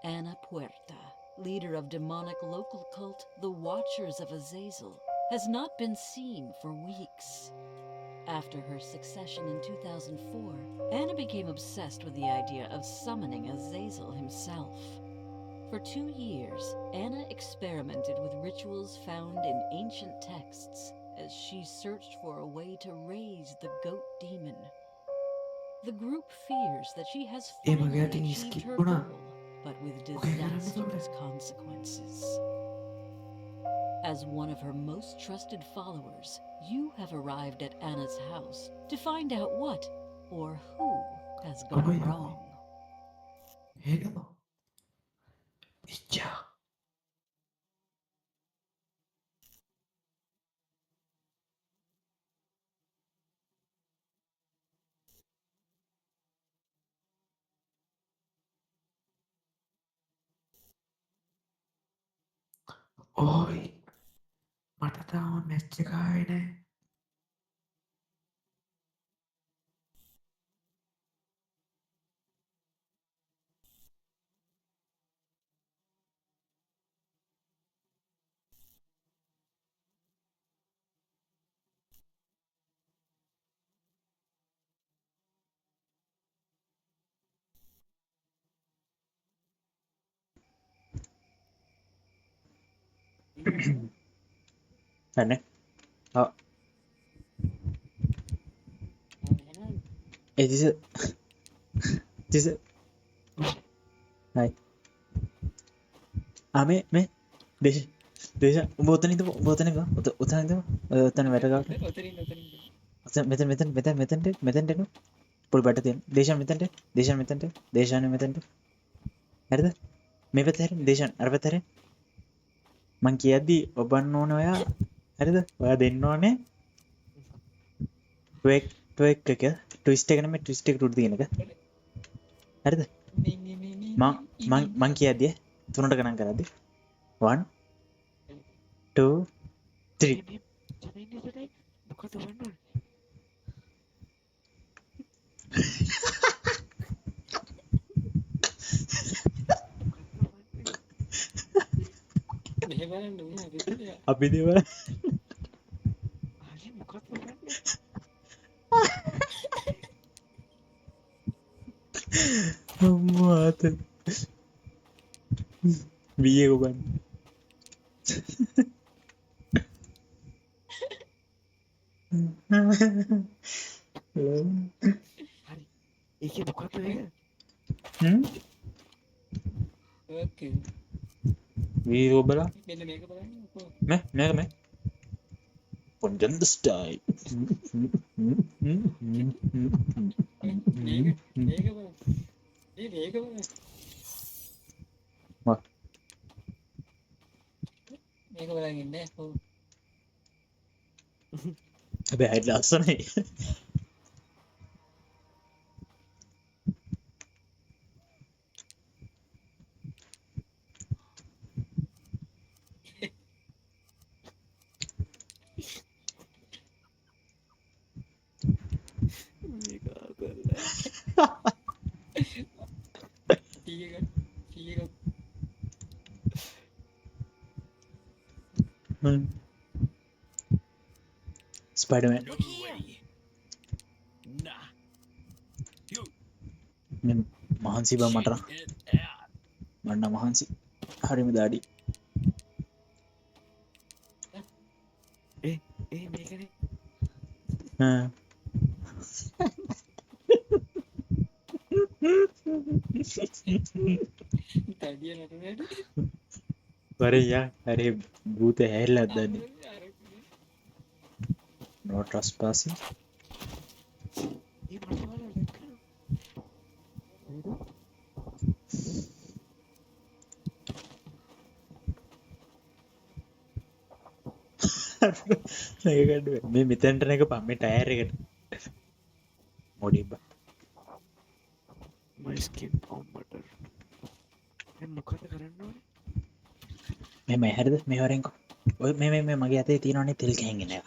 Ana Puerta, leader of demonic local cult the Watchers of Azazel, has not been seen for weeks. After her succession in 2004, Anna became obsessed with the idea of summoning Azazel himself. For 2 years, Anna experimented with rituals found in ancient texts as she searched for a way to raise the goat demon. The group fears that she has finally achieved her goal, but with disastrous consequences. As one of her most trusted followers, you have arrived at Anna's house to find out what or who has gone wrong. Anne. Oh, this is hi. मैं देश උඹ උතන ඉඳපො උඹ උතන ඉඳපො උතන ඉඳපො උතන වැඩ ගාවට මෙතෙන්ට එන්න පොල් බට තියෙන දේශාන් මෙතෙන්ට හරිද මේ පැත්ත හැරෙන්න දේශාන් අර පැත්ත හැරෙන්න මං කියද්දි ඔබන්න ඕනේ ඔයා හරිද ඔයා දෙන්න ඕනේ ට්වෙක් එක ට්විස්ට් එක නෙමෙයි ට්විස්ට් එක උඩ තියෙන එක හරිද මං කියද්දි තුනට ගණන් කරද්දි 1 2 3 අපි දේවල් අම්මාත වීයේ ඔබන්න ඒකේ මොකක්ද මේක? ඕකේ. වී ඔබලා මෙන්න මේක බලන්න. මේ පොන්ජන් ද ස්ටයිල් මේක බලන්න. මේක බලන්න. what මේක බලන් ඉන්නේ. ඔව්. හැබැයි අයිත් ලස්සනයි මේක කරලා. ටීක ස්පයිඩර්මෑන් Nah. මේ මහන්සි බා මට නම් මන්න මහන්සි හරිම දාඩි ඒ මේකනේ. තඩිය නටනට. වරයා අරේ භූත හැල්ලා දන්නේ no trespassing ඒ මට වල ලෙක් කරනවා. මේක ගන්න මේ මෙතෙන්ට නේක පම් මේ ටයර් එකට මොඩි බා My skin on butter. දැන් මොකද කරන්න ඕනේ? මේ හරිද මේ වරෙන්කෝ ඔය මේ මගේ අතේ තියෙනවනේ තෙල් කෑන් එන එක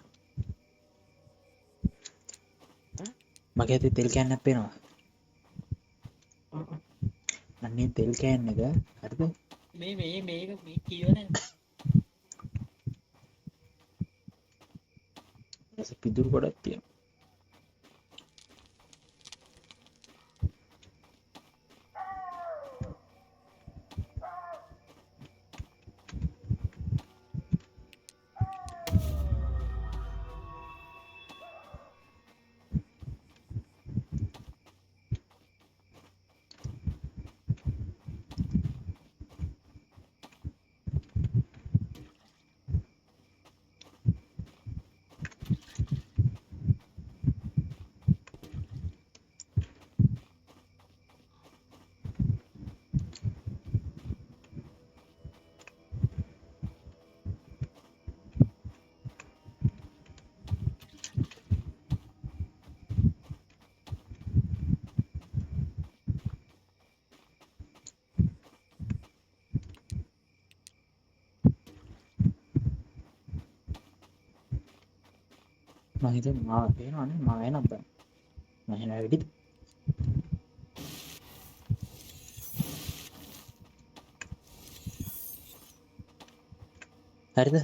මගේ අතේ තෙල් කෑන් නැප් වෙනවා අන්නේ තෙල් කෑන් එක හරිද? මේක කියවන ඊට පිදුරු ගොඩක් තියෙනවා. මම හිතන්නේ මාව පේනවනේ මම එනක් බෑ. මම එන වෙඩිද? හරිද?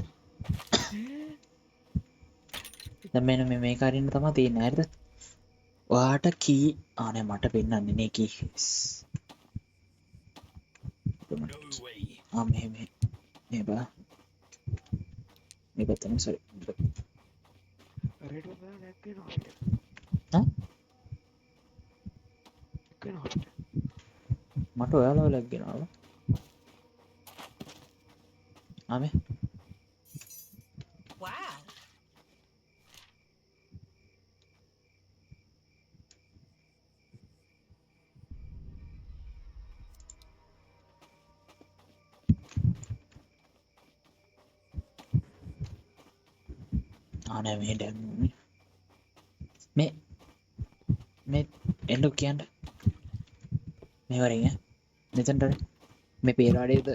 දැන් මෙන්න මේක අරින්න තමයි තියෙන්නේ හරිද? ඔයාට කී ආනේ මට පෙන්නන්නේ නේ කී. මේ බා. මේ පැත්තෙන් සරි. රේඩියෝ ගාන නැක් වෙනවා අපිට. හා? වෙනවා අපිට. මට ඔයාලව ලැග්ගෙනවල. ආමේ. Wow. ආනේ මේ දැන් මේ එන්නු කියන්න මේ වරින් ඈ මෙතනට මේ පේරාඩේද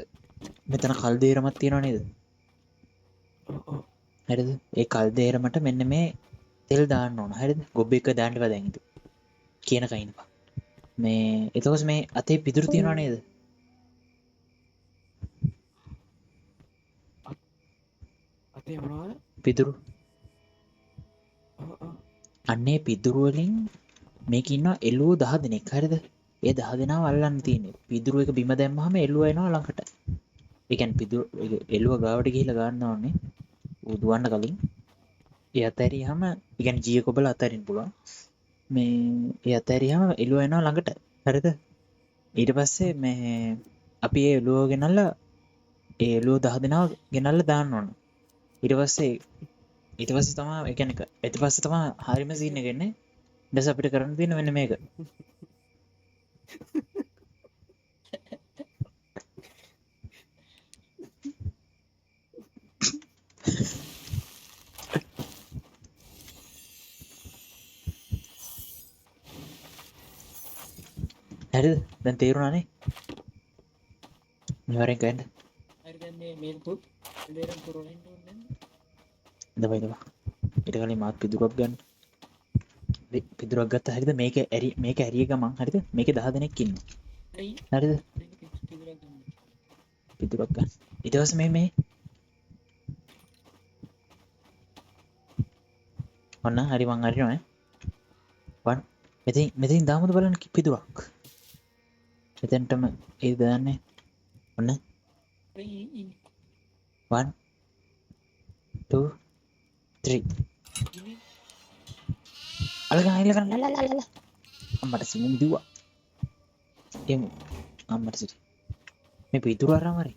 මෙතන කල් දෙරමක් තියනව නේද? ඔව්. හරිද? ඒ කල් දෙරමට මෙන්න මේ තෙල් දාන්න ඕන. හරිද? ගොබ් එක දාන්න බෑ දැන් ඉතින්. කියන කයින්පා. මේ එතකොට මේ අතේ පිදුරු තියනව නේද? අතේ මොනවද? පිදුරු. ඔව්. අන්නේ පිදුරු වලින් මේක ඉන්නවා එළුව 10 දෙනෙක්. හරිද? ඒ 10 දෙනාව අල්ලන්න තියෙන්නේ. පිදුරු එක බිම දැම්මහම එළුව එනවා ළඟට. ඒ කියන්නේ පිදුරු එළුව ගාවට ගිහිල්ලා ගන්න ඕනේ. ඌ දුවන්න කලින්. ඒ අතහැරියාම ඒ කියන්නේ ජීය කොබල අතහරින්න පුළුවන්. මේ ඒ අතහැරියාම එළුව එනවා ළඟට. හරිද? ඊට පස්සේ මේ අපි ඒ එළුව ගෙනල්ලා ඒ එළුව 10 දෙනාව ගෙනල්ලා දාන්න ඕන. ඊට පස්සේ තමයි ඒ කියන්නේ ඊට පස්සේ තමයි හරිම සීන් එක එන්නේ. ඊට පස්සේ අපිට කරන්න තියෙන්නේ මෙන්න මේක. හරිද? දැන් තේරුණානේ? මෙවරෙන් ගන්න. හරි දැන් මේ පුත් දෙරම් පුරවන්න ඕනේ දබයි දබා. ඊට කලින් මාත් පිදුරක් ගන්න. පිදුරක් ගත්තා හරිද? මේක ඇරිය ගමන් හරිද? මේකේ 10 දෙනෙක් ඉන්නවා. ඇයි හරිද? පිදුරක් ගන්න පිදුරක් ගන්න. ඊට පස්සේ මේ ඔන්න හරි මං අරිනවා ඈ. මෙතෙන් දාමුද බලන්න පිදුරක්. මෙතෙන්ටම ඒ දාන්නේ. ඔන්න 1 2 3 අලගන්න ලලලලල අම්මට සිමුම් දිව්වා. එමු අම්මට සිටි. මේ පිදුර අරන් හරි.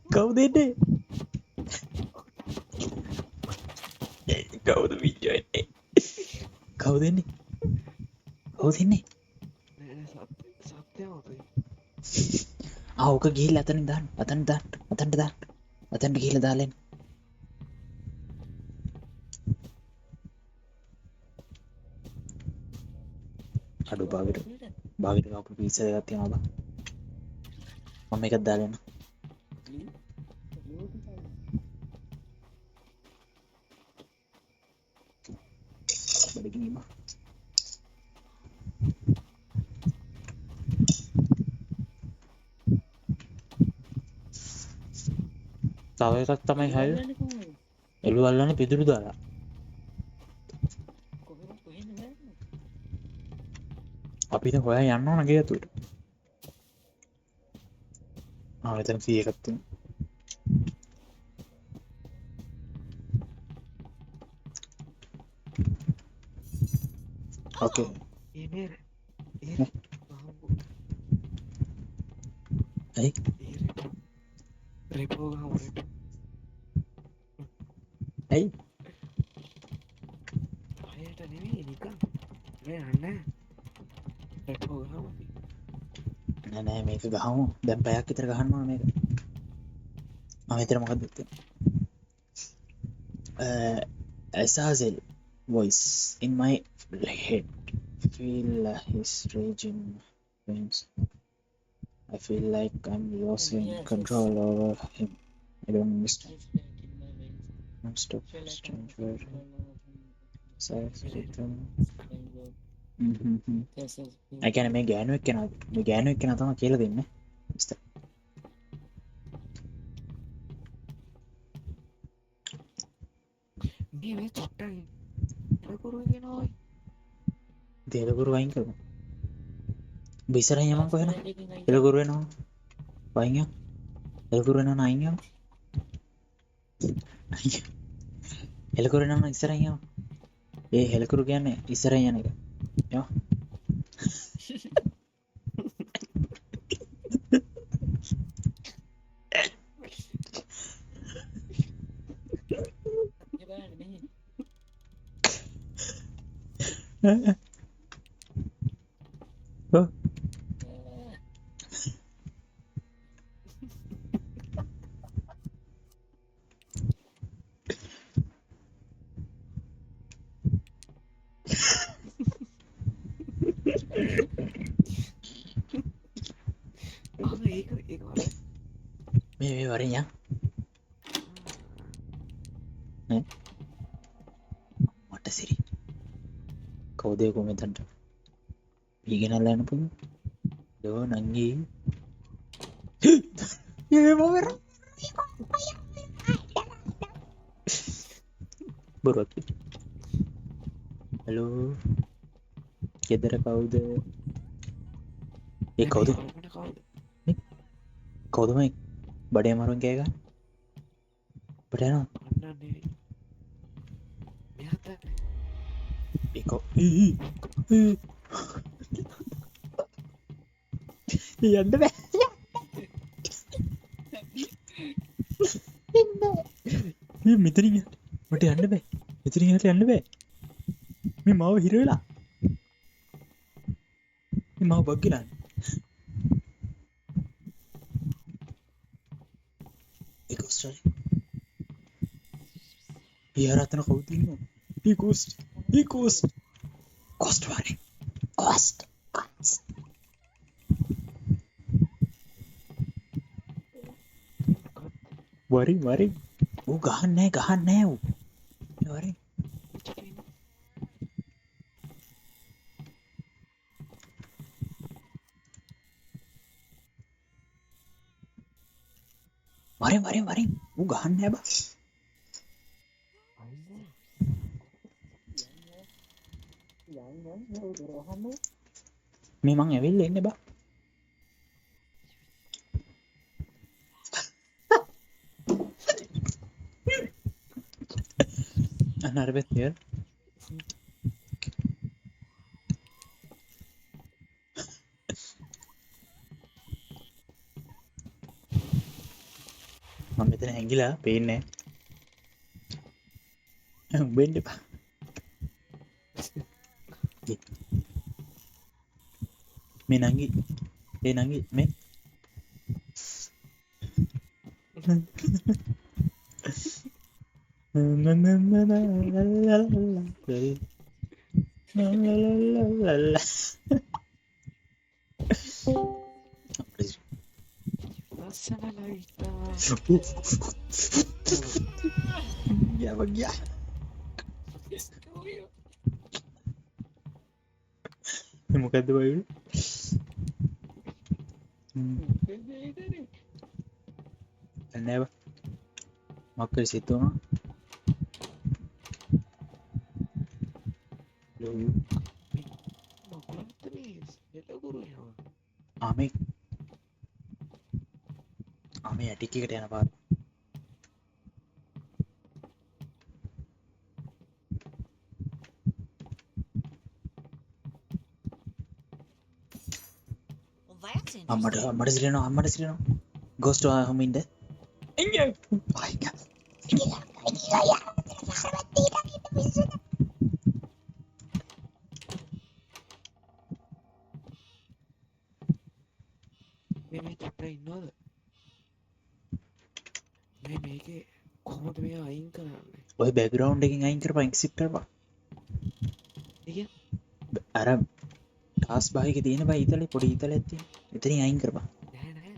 කවුද එන්නේ? කවුද විජ්ජෝ එන්නේ? කවුද එන්නේ? කවුද එන්නේ? නෑ සත්‍යම අපේ. ඕක ගිහිල්ලා අතනින් දාන්න. අතනට ගිහිල්ලා දාලා එන්න. අඩු බාගෙට කපු පීසා දෙකක් තියෙනවා බා. මම මේකත් දාලා එන්න. ගිනීම. තව එකක් තමයි හය එළු අල්ලන්නේ පිදුරු දාලා. අපිට හොයා යන්න ඕන ගේ ඇතුළට. මෙතන C එකක් තියෙනවා. ඕකේ. ඇයි? රෙපෝ ගහමු රෙපෝ. ඇයි? හයට නෙවෙයි නිකන්. මේ අන්න. රෙපෝ ගහමු. නෑ මේක ගහමු. දැන් පැයක් විතර ගහන්න ඕන මේක. මෙතන මොකද Azazel voice in my head. Feel his raging veins. I feel like I'm losing control over him. I don't understand. Non-stop strange word. Size rhythm. I can make ගෑනු එක්කෙනා. මේ ගෑනු එක්කෙනා තමයි කියලා දෙන්නේ. මිස්ටර්. මේ චොට්ටයි. ලකුරු කියනවා. දෙලකුරු වයින් කරමු. බිසරන් යමන් කොහෙන? එලකුරු වෙනවා. වයින් යමු. එලකුරු වෙනවා නයින් යමු. එලකුරු වෙනවා ඉස්සරහින් යමු. ඒ එලකුරු කියන්නේ ඉස්සරහින් යන එක. යමු. Oh. මේ වරින් යා. මට සිරි. කවුද කොමෙන්ට් ඊගෙනල්ලා යන්න පුළුවන්. දෝ නංගි. මොවර. බොරුවක්. හලෝ. ගෙදර කවුද? ඒ කවුද? කවුද මේ බඩේ අමාරුවෙන් කෑ ගන්න? බඩ යනවා. ඒකෝ යන්න බෑ. මෙතනින් මට යන්න බෑ. මෙතනින් යන්න බෑ. මේ මාව හිර වෙලා. මේ මාව බග්ගිලා. ඒ කොස්ටර්. පියරතන කවුද ඉන්නේ? ඒ කොස්ට්. ඒ කොස්ට්. කොස්ට් වරේ. කොස්ට්. වරින් ඌ ගහන්නේ ඌ වරින් ඌ ගහන්නේ බා මේ මං ඇවිල්ලා ඉන්නේ බා Another bit here. මම මෙතන හැංගිලා පේන්නේ නැහැ. වෙන්න එපා. මේ නංගි. ඒ නංගි මේ. Ya, මොකද්ද බයි නෑ මක්කර සිතුනා ආමේ ඇටික් එකට යන පාර Well, that's අම්මට interesting. අම්මට සිරෙනවා ගෝස්ට් හමින්ද මේ චුට්ට ඉන්නවද මේකේ කොහොමද මේ අයින් කරන්නේ ඔය බැග්‍රවුන්ඩ් එකකින් අයින් කරපන් එක්සිට් කරපන් ඒ අර ටාස් බාහික තියෙන බයි ඊතලේ පොඩි ඊතලයක් තියෙන එතනින් අයින් කරපන් නෑ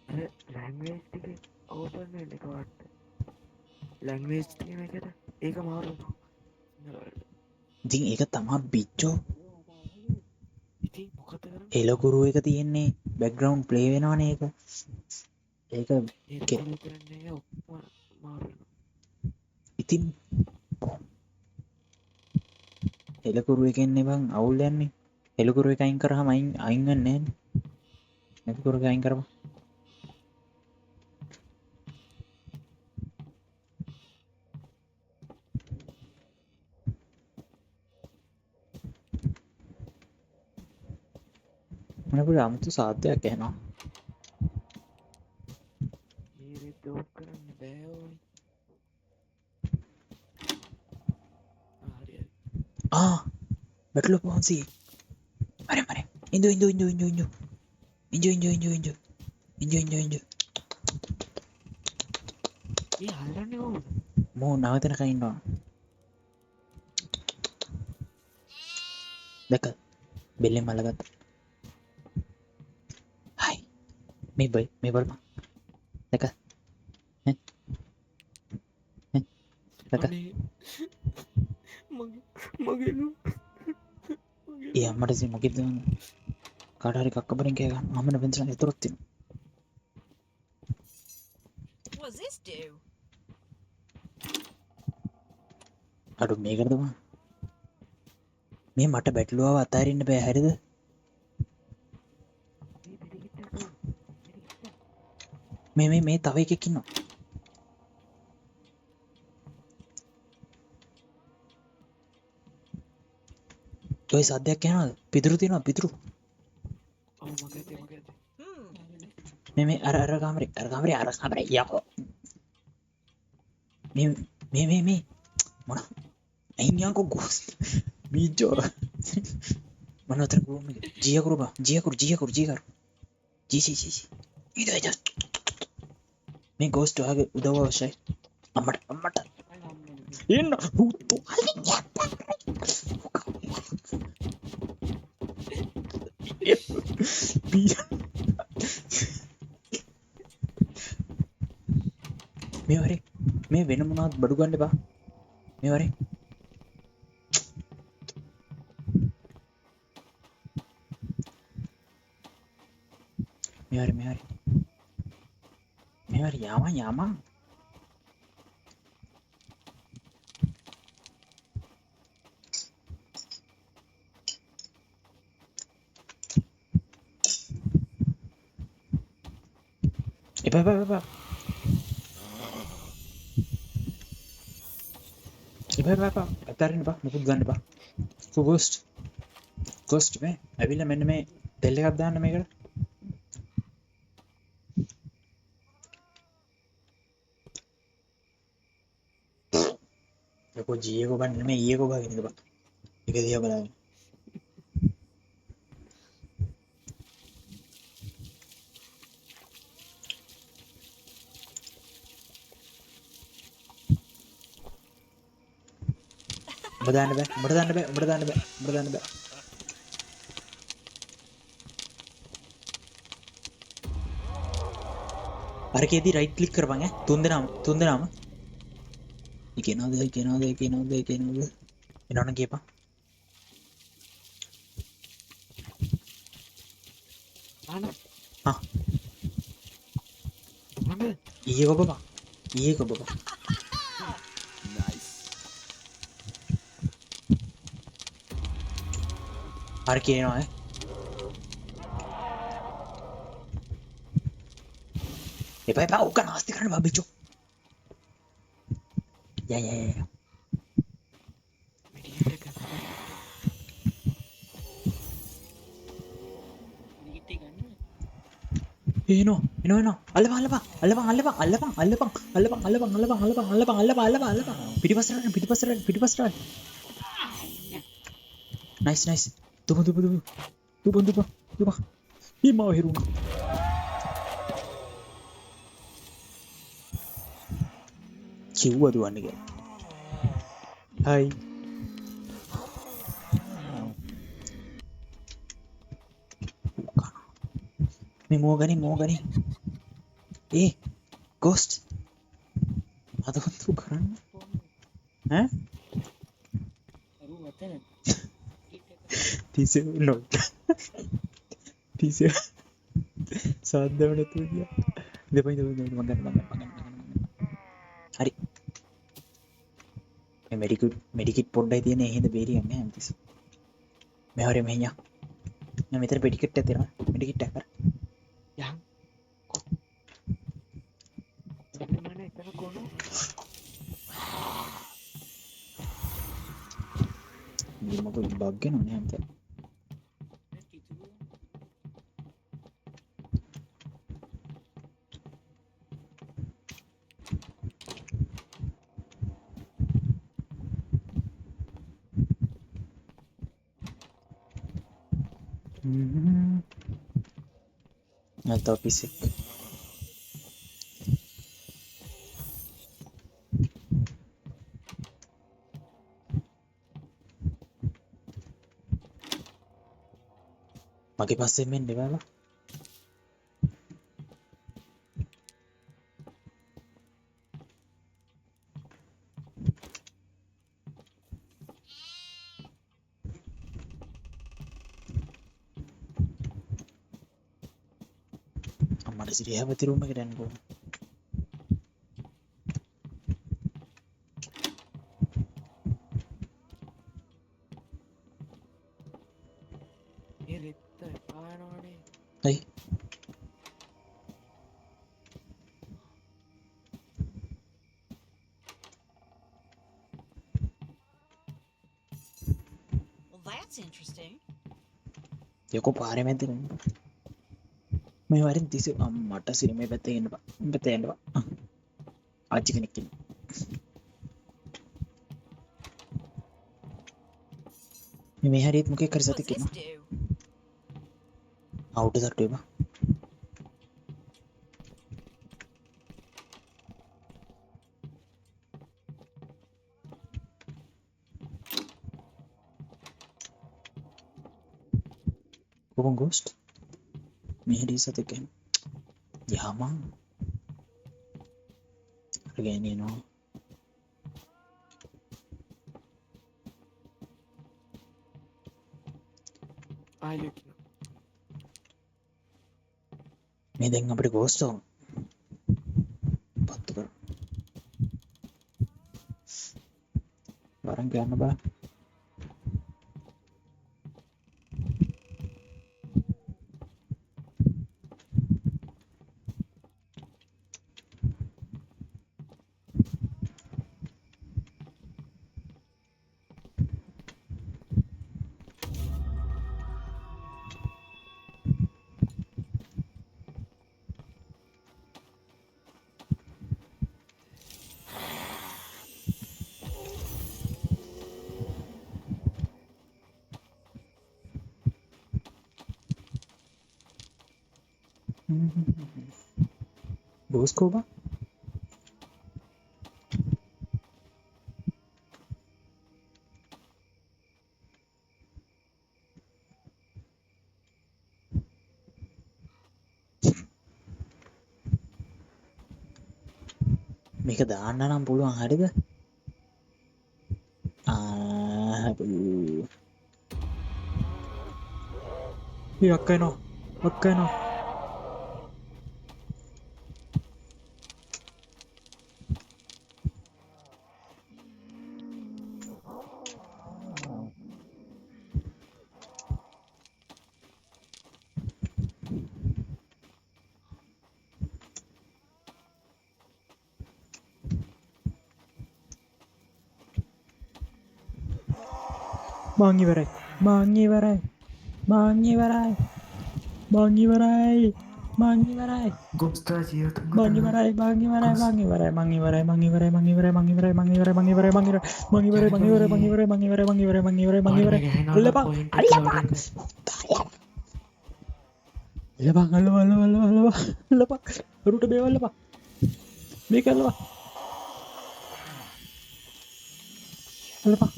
අර ලැන්ග්වේජ් ටික ඕපන් වෙන්න එකවට ලැන්ග්වේජ් තියෙන එකට ඒක මාරු ඉතින් ඒක තමා බිච්චෝ ඉතින් මොකද කරන්නේ එලකුරු එක තියෙන්නේ බැක්ග්‍රවුන්ඩ් ප්ලේ වෙනවනේ ඒක ඒක කරන්නේ ඔක්කොම මාරු ඉතින් එලකුරු එකෙන්නේ බං අවුල් යන්නේ එලකුරු එක අයින් කරාම අයින් වෙන්නේ නැහැ එලකුරු එක අයින් කරපන් මනපුර අමුතු සාධ්‍යයක් ඇහෙනවා මේ ඩෝප් කරන්න බෑ ඕනි හරි බැටලු පොන්සි මරේ ඉන්දු ඒ හල්ලන්නේ කොහොමද මෝ නවතනකන් ඉන්නවා දැක බෙල්ලෙන් මලගත්ත හයි මේ බලපන් දැක දැක මගේලු ඒ අම්මට සි මොකෙද කාට හරි කක්ක බරින් කෑ ගන්න අම්මන වෙන්සන් එතරොත් තියෙනවා What's this do? අඩු මේකටද බං මේ මට බැටළුවව අතාරින්න බෑ හරිද මේ තව එකෙක් ඉන්නවා ඔය සද්දයක් යනවාද පිදුරු තියෙනවා පිදුරු ඔව් මගේ මේ අර කාමරේ යකෝ මේ මොන අයින්යන්කෝ ගෝස් බීජෝ මන අතර ගෝම ජිය කරු ඉද මේ ගෝස්ට් වගේ උදව් අවශ්‍යයි අම්මට ඉන්න හුතු මේ වරේ මේ වෙන මොනවද බඩු ගන්න එපා මේ වරේ යාමා එපා අතාරින්න බා මොකුත් ගන්න එපා ගෝස්ට් මේ ඇවිල්ලා මෙන්න මේ තෙල් එකක් දාන්න මේකට යකෝ ජීයකෝ බන්න මේ ඊයකෝ ගාගෙන ඉඳපන් ඒක දිහා බලන්න උඹ දාන්න බෑ අරකේදී රයිට් ක්ලික් කරපන් ඈ තුන් දෙනාම ඉකේනවද එනවනම් කියපන් ආන හා මම ඊයේ කොබපා ඊයේ කොබපා හරි කියනවා එපා එපා උක නාස්ති කරන්න බබිචෝ යා මෙඩිකේට් එක නිගිටි ගන්න එනවා අල්ලපන් පිටිපස්සට නයිස් තුප ඊමාව හිරුණා කිව්වා දුවන්න කියලා හයි මේ මෝගනි ඒ ගෝස්ට් අදවන්තු කරන්න ඈ අරු වතන තිසේ නොට තිසේ සාධ්‍යව නැතුව ගියා දෙපයින් මගන්න හරි මේ මෙඩිකිට් පොඩ්ඩයි තියෙන එහෙද බේරියන්නේ නැහැ හැමතිස්සෙ මෙහොරේ මෙහියා මම මෙතන මෙඩිකිට් එක දෙනවා මෙඩිකිට් එක කර යන් මම එතන කොන මේ මොකද බග් වෙනවනේ හැමත නැත්නම් පිසෙක් මගේ පස්සෙන් මෙන්න එපාලා අම්මට සිරියා හැමති රූම් එකට යන්න ඕන ඒ රෙත්ත පානවනේ හයි Well, that's interesting. යකෝ පාරේ මැද්ද මේ වරින් තිස අම්මට සිරි මේ පැත්තේ එන්න බා මේ පැත්තේ එන්න බා ආච්චි කෙනෙක් ඉන්නවා මේ හරියට මොකෙක් හරි සතෙක් ඉන්නවා අවුට සට්ටු එපා කොහොම ගෝස්ට් මේ හරියට සතෙක් ඉන්නවා යාමා අරගෙන එනවා ආයෙ කියන මේ දැන් අපිට ගෝස්ට් ඕන පත්තු කර වරන් ගන්න බෑ Boskova? මේක දාන්න නම් පුළුවන් හරිද? යක්කනෝ ඔක්කනවා මං ඉවරයි මං ඉවරයි මං ඉවරයි මං ඉවරයි මං ඉවරයි ගොස්තා ජීවිත මං ඉවරයි මං ඉවරයි මං ඉවරයි මං ඉවරයි මං ඉවරයි මං ඉවරයි මං ඉවරයි මං ඉවරයි මං ඉවරයි මං ඉවරයි මං ඉවරයි මං ඉවරයි මං ඉවරයි මං ඉවරයි මං ඉවරයි මං ඉවරයි මං ඉවරයි අල්ලපන් අල්ලපන් අල්ලපන් රුට බේවල්ලපන් මේක අල්ලපන් අල්ලපන්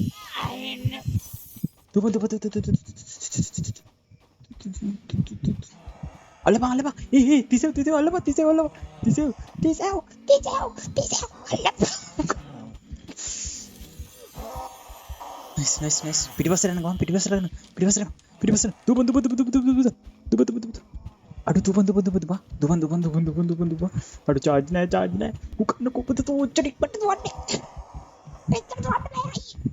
තුප තුප තුප තුප අල්ලපන් අල්ලපන් තිසෙව් තිසෙව් අල්ලපන් තිසෙව් අල්ලපන් තිසෙව් තිසෙව් තිසෙව් තිසෙව් අල්ලපන් නයිස් නයිස් පිටිපස්සට යන්න ගමන් පිටිපස්සට යන්න පිටිපස්සට දුපන් අඩු දුපන් අඩු චාර්ජ් නෑ උකන්න කොපත තෝ ඔච්චර ඉක්මනට දුවන්නේ මෙච්චර දුවන්නේ නෑ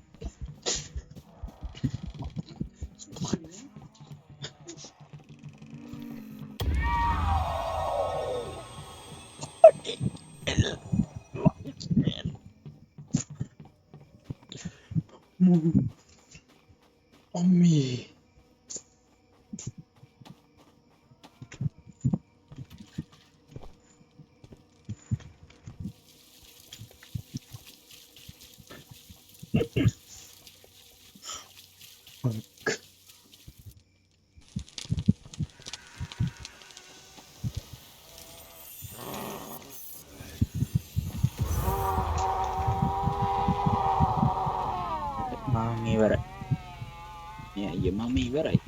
Mommy. Mami ibarat. Ya, iya mami ibarat.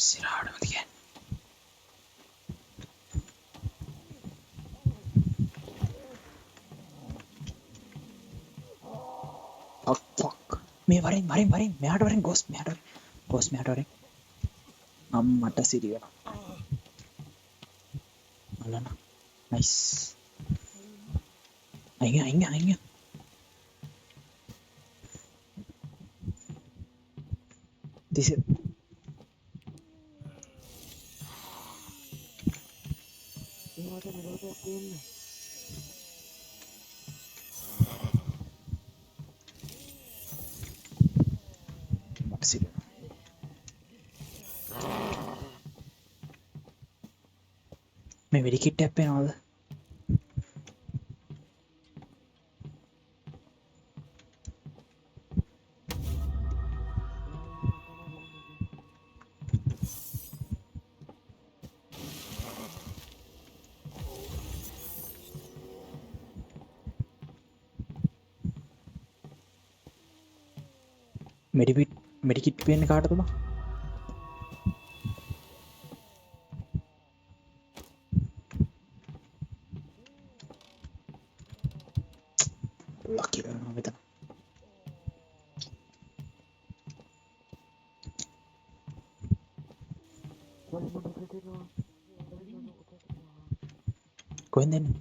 Istirahat mati kan? Oh fuck. Maring. Mehat waring ghost waring. Mata siri ya. Alana. Nice. Aingnya. This is mata siri. මේ මෙඩිකිට් එකක් වෙනවද? මෙඩිකිට් වෙන්නේ කාටද බං? Lucky වෙනවා මෙතන. කොහෙන්ද එන්නේ?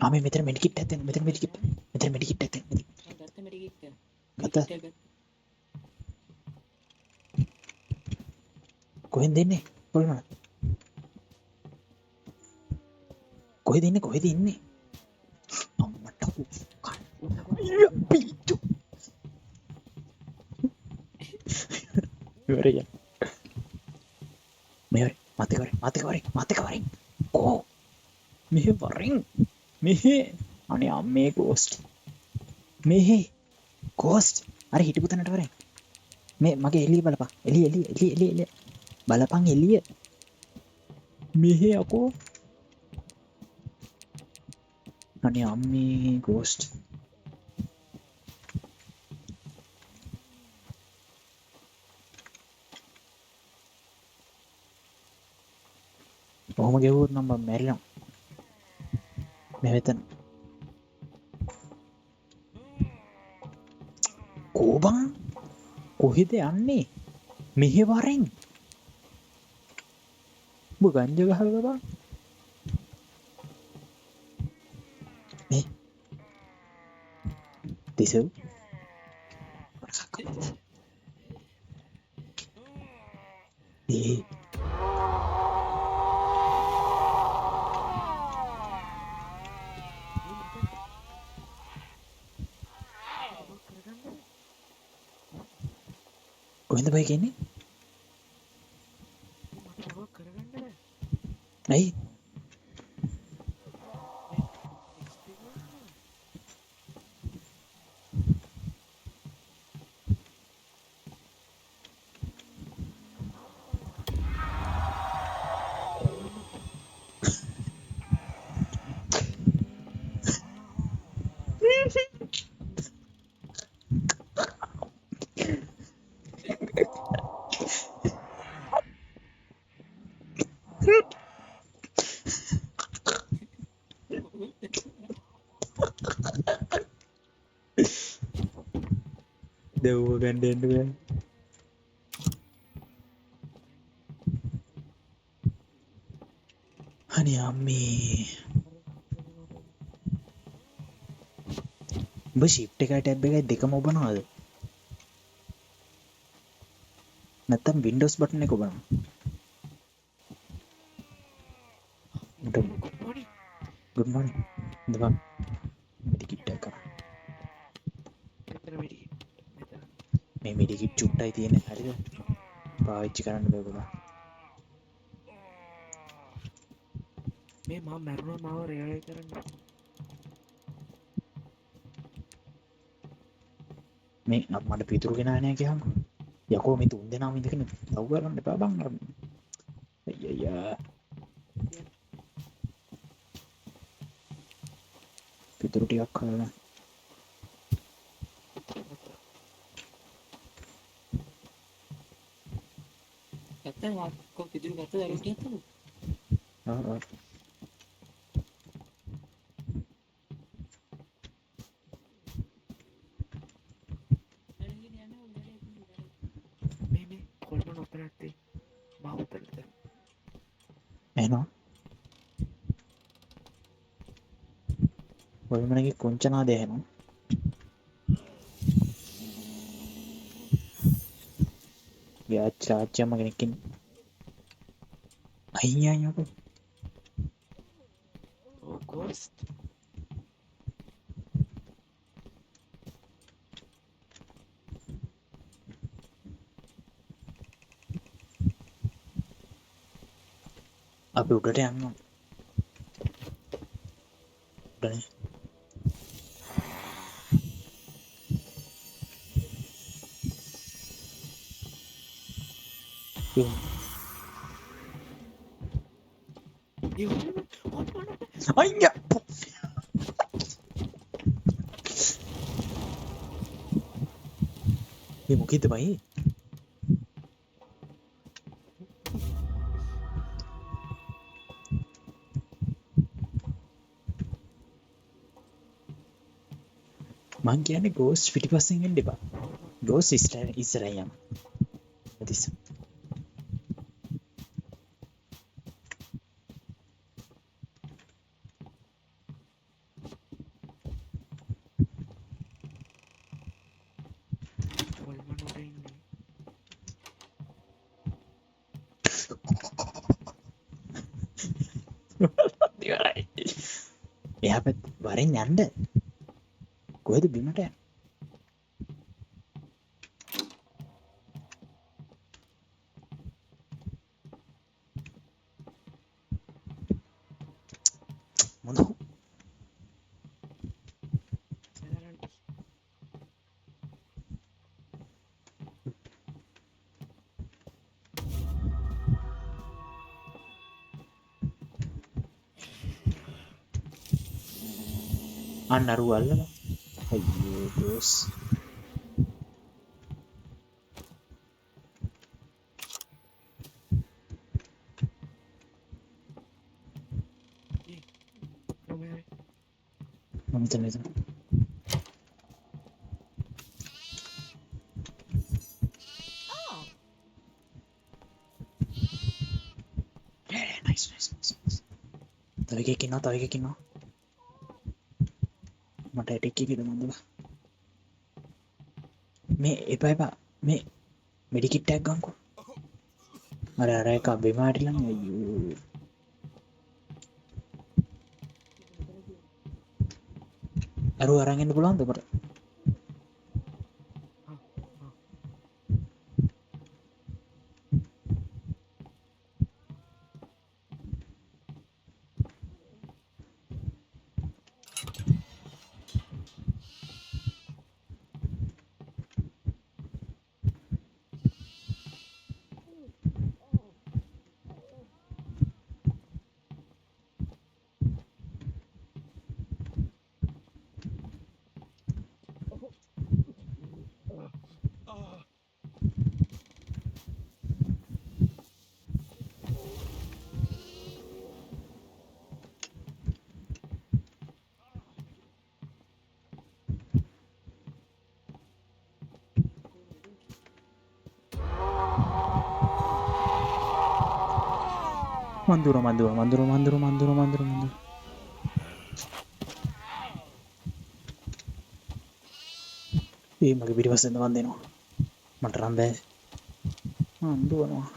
ආ මෙතන මෙඩිකිට් එකක් තියෙනවා. මෙතන මෙඩිකිට් එකක් තියෙනවා. ගත්ත මෙඩිකිට් ගත්තා? කොහෙන්ද එන්නේ? කොල්මන. කොහෙද ඉන්නේ? අම්මට පිටු. ඉවරයි. මෙහෙ මතක වරින්. ඕ. මෙහෙ වරින්. මෙහෙ අනේ අම්මේ ගෝස්ට්. මෙහෙ ගෝස්ට්. අර හිටපු තැනට වරින්. මේ මගේ එළිය බලපන්. එළිය. බලපන් එළිය. මෙහෙ අකෝ. අනේ අම්මේ ගෝස්ට්. ඔහොම ගෙවුවොත් නම් මම මැරෙනවා. මේ වෙතන. කෝබන් කොහෙද යන්නේ? මෙහෙ වරෙන්. උඹ ගංජා ගහලා බං. මේ තිසව්. ඒ කොහෙන්ද බයි කියන්නේ? මොකක් කරගන්න බෑ. ඇයි? දෙව්ව ගන්න දෙන්න බෑ. අනේ අම්මේ. උඹ shift එකයි tab එකයි දෙකම ඔබනවද? නැත්තම් Windows button එක ඔබනවද? good morning. ඉඳපන්. medikit එක කරා. මෙතන මෙඩිකිට්. මෙතන. මේ medikit චුට්ටයි තියෙන්නේ හරිද? පාවිච්චි කරන්න බෑ ඔබලා. මේ මම මැරුණා මාව රියවයි කරන්න. මේ මට පිටුරු ගෙනා නෑ කියහන්කෝ. යකෝ මේ තුන් දෙනාම ඉඳගෙන ලව් කරන්න එපා බං. අයියయ్యා. පිටුරු ටිකක් කරලා. ඇත්තම වාක්කෝ පිටු ගත්ත දරුවට ඇත්තම ආ මේ කොල්මන ඔතන ඇත්තේ. මාව උතනට දැන්. එනවා. ඔය මනගේ කොංචනාද ඇහෙනවා. ආච්චියම්ම කෙනෙක් ඉන්නේ. අයියා යකෝ. ඕ ගෝස්ට්. අපි උඩට යන්න. උඩනේ. අයියා. මේ මොකේද බයි? මං කියන්නේ ගෝස්ට් පිටිපස්සෙන් එන්න එපා. ගෝස්ට් ඉස්සරහින් යන්න. ඇතිස්. කොල්මන උඩ ඉන්නේ. ඉවරයි. එහා පැත්ත වරෙන් යන්න. කොහෙද බිමට යන්නේ? මොනෝ අන්න අරුව අල්ලලා. අයියෝ ගෝස්. මෙතන මෙතන. Nice nice nice. තව එකෙක් ඉන්නවා. මට ඇටෙක් එකද මන්දලා. මේ එපා මේ මෙඩිකිට් එකක් ගන්නකෝ. අර එක බිම වැටිලා නේ අයියෝ. අර අරන් එන්න පුළුවන්ද මට? මන්දුර ඒ මගේ පිටිපස්සෙන් මන් දෙනවා මට නම් බෑ මන් දුවනවා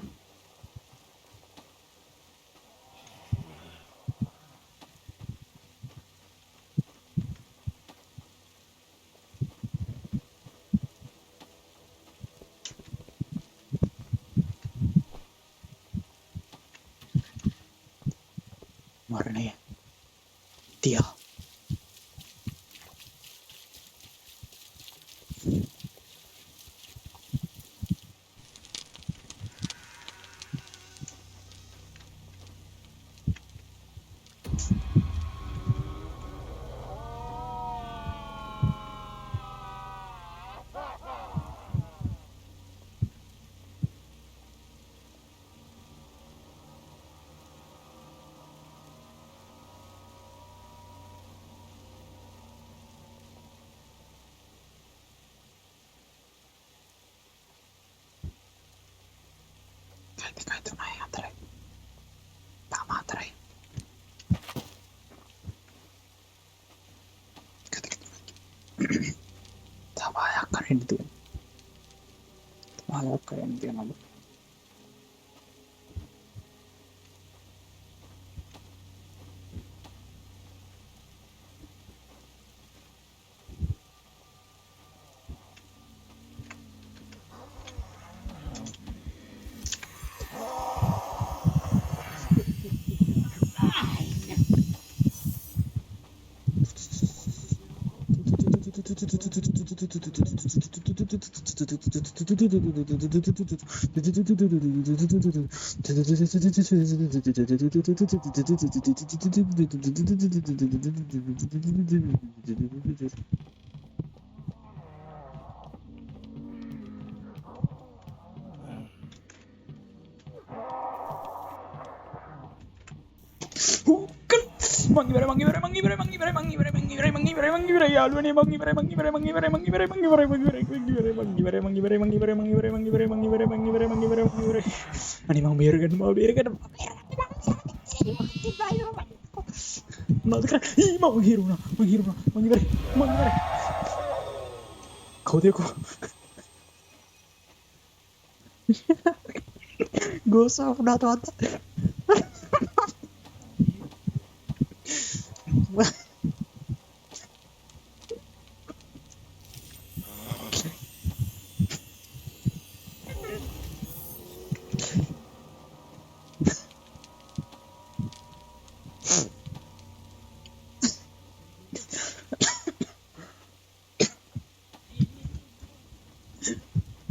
මරණය තියා Tikai tunai antara tama antara tabayak karen itu nama kau देखो गोसा अपना तो आता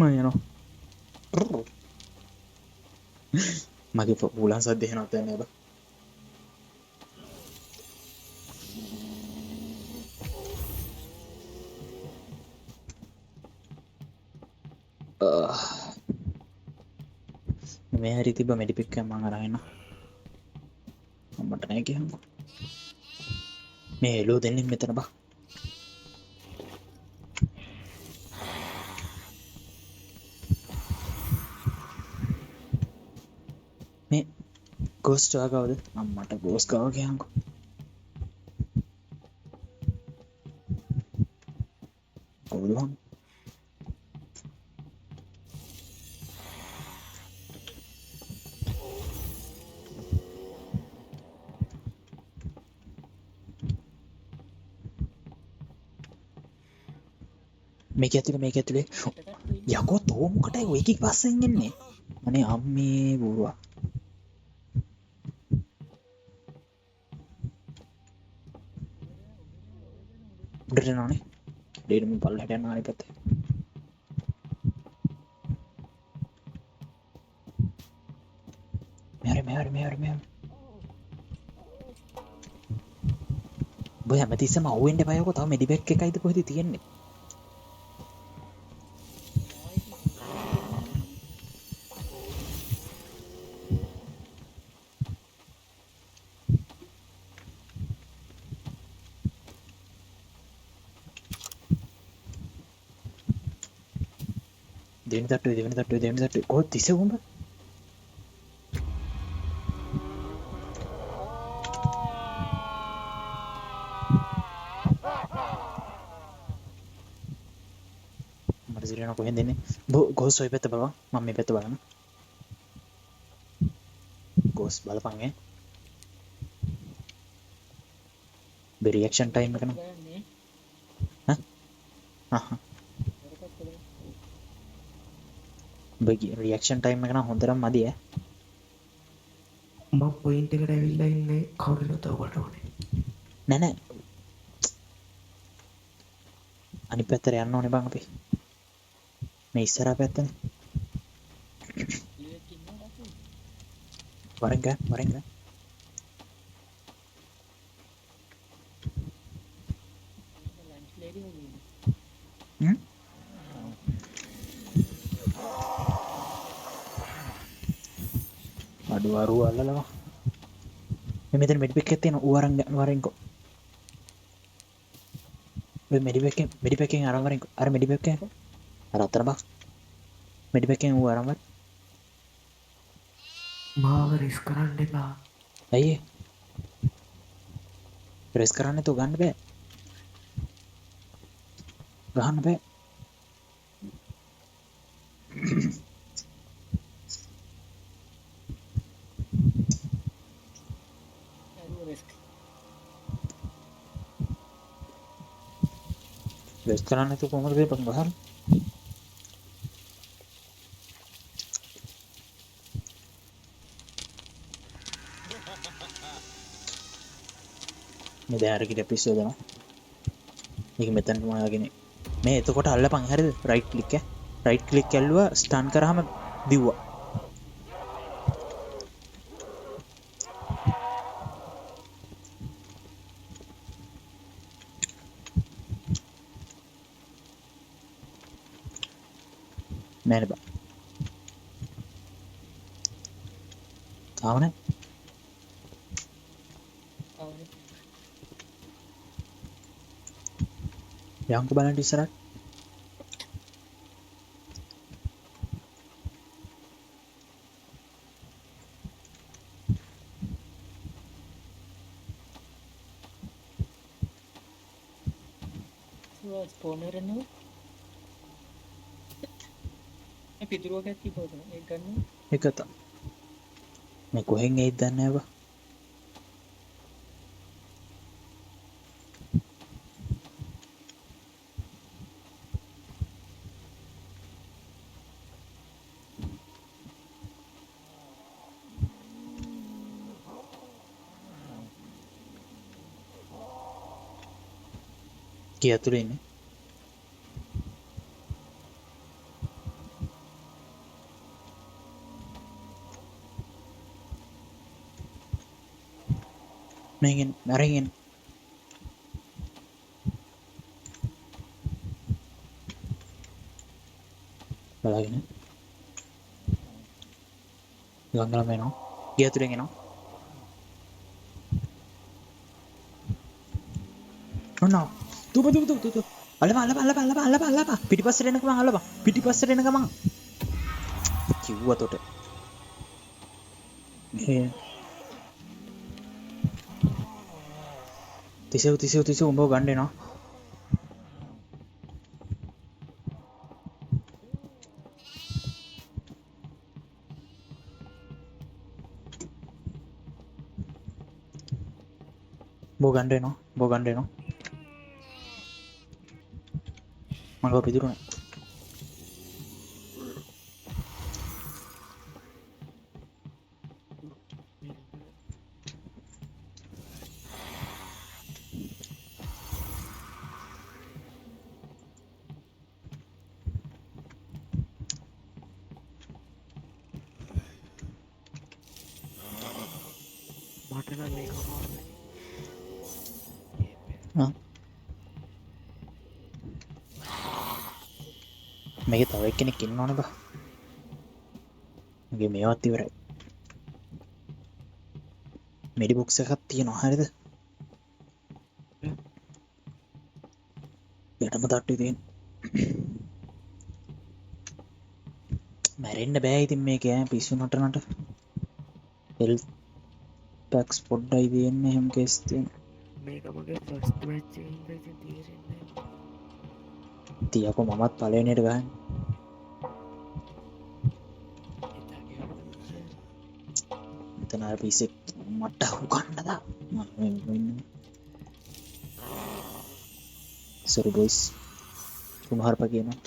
Main magi bulan sadih nonton ba මේ හරි තිබ්බ මෙඩිපික් එක මම අරගෙන මට නෑ කියන්නකෝ මේ එළුව දෙන්නේ මෙතන බා ගෝස්ට් ආගවද අම්මට ගෝස් ගාව කියන්කෝ කවුද හොන් මේක ඇතුලේ යකෝ තෝ මොකටයි ඔය එකක් පස්සෙන් එන්නේ අනේ අම්මේ බූරුවා උඩට යනවනේ ඩේටම පල්ලට යනවා අනිත් පැත්තේ මෙහර බොය හැමතිස්සම අහුවෙන්න එපා යකෝ තව මෙඩිබැක් එකයිද කොහෙද තියෙන්නේ දෙවෙනි තට්ටුවේ කොහොමද තිස්සේ උඹ මට සිරියන කොහෙන්ද එන්නේ ගෝස් ඔය පැත්ත බලන්න මම මේ පැත්ත බලන්න ගෝස් බලපන් බේ රියැක්ෂන් ටයිම් එක නම් බගේ රියක්ෂන් ටයිම් එක නම් හොඳටම මදි ඈ මම පොයින්ට් එකට ඇවිල්ලා ඉන්නේ කවුරුද ඔකට උනේ නෑ අනිත් පැත්තට යන්න ඕනේ බං අපි මේ ඉස්සරහා පැත්තනේ වරෙන් ගන්න අඩුවරු අල්ලලවා මෙතන මෙඩිපෙක් එකක් තියෙනවා ඌ අරන් වරෙන්කෝ ඔය මෙඩිපෙක් එකෙන් අරන් වරෙන්කෝ අර මෙඩිපෙක් එක අර අතර බා මෙඩිපෙක් එකෙන් ඌ අරන් වර මාව රිස් කරන්න එපා ඇයි රෙස් කරන්න තෝ ගන්න බෑ ගහන්න බෑ රෙස් කරන්න තෝ කොහොමද බේපන් ගහන්න මේ දැන් අර පිස්සෝ දෙනවා මේක මෙතනට මාගෙන මේ එතකොට අල්ලපන් හරිද රයිට් ක්ලික් කැල්ලුවා ස්ටන් කරාම දිව්වා නෑ බා තාවනේ යංක බලන්න ඉස්සරහට ස්පෝනර් එනවා මේ පිටුරුවක් තිබ්බොත් ඒක ගන්න එක තමයි මේ කොහෙන් එයිද දන්නේ නැහැ බා කිය ඇතුලේ ඉන්නේ මේකෙන් අරගෙන බලගෙන ගංගල මේනෝ ගිය ඇතුලෙන් එනවා ඔන්න තුබ අල්ලපා පිටිපස්සට එන ගමන් අල්ලපා පිටිපස්සට එන ගමන් කිව්වා තොට මේ තිසව උඹව ගන්න එනවා. උඹව ගන්න එනවා. මං ගාව පිදුරුනේ. මට නම් මේක අමාරුයි. ආ මේකේ තව එක්කෙනෙක් ඉන්නවනේ බා. මගේ මේවත් ඉවරයි. මෙඩි බොක්ස් එකක් තියෙනවා හරිද? යටම තට්ටුවේ තියෙන. මැරෙන්න බෑ ඉතින් මේක ඈ පිස්සු නටනට. හෙල්ත් පැක්ස් පොඩ්ඩයි තියෙන්නේ හැම කේස් තියෙන. මේක මගේ ෆස්ට් මැච් එකේ ඉඳලා ඉතින් තේරෙන්නේ නැහැ. තියකෝ මමත් පළවෙනියට ගහන්නේ. මෙතන අර පිස්සෙක් මට උගන්නදා. sorry boys. කුමාරපා කියනවා.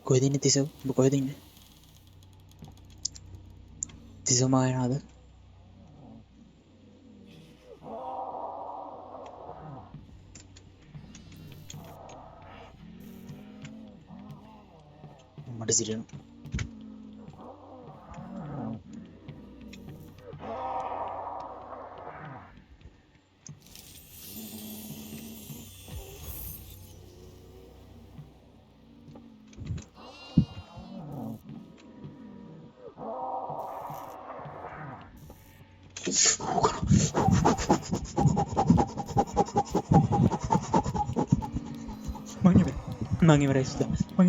කොහෙද ඉන්නේ තිසව? ඔබ කොහෙද ඉන්නේ? තිසව මායනාද? මට සිටිනවා. මං ඉවරයි සිත. මං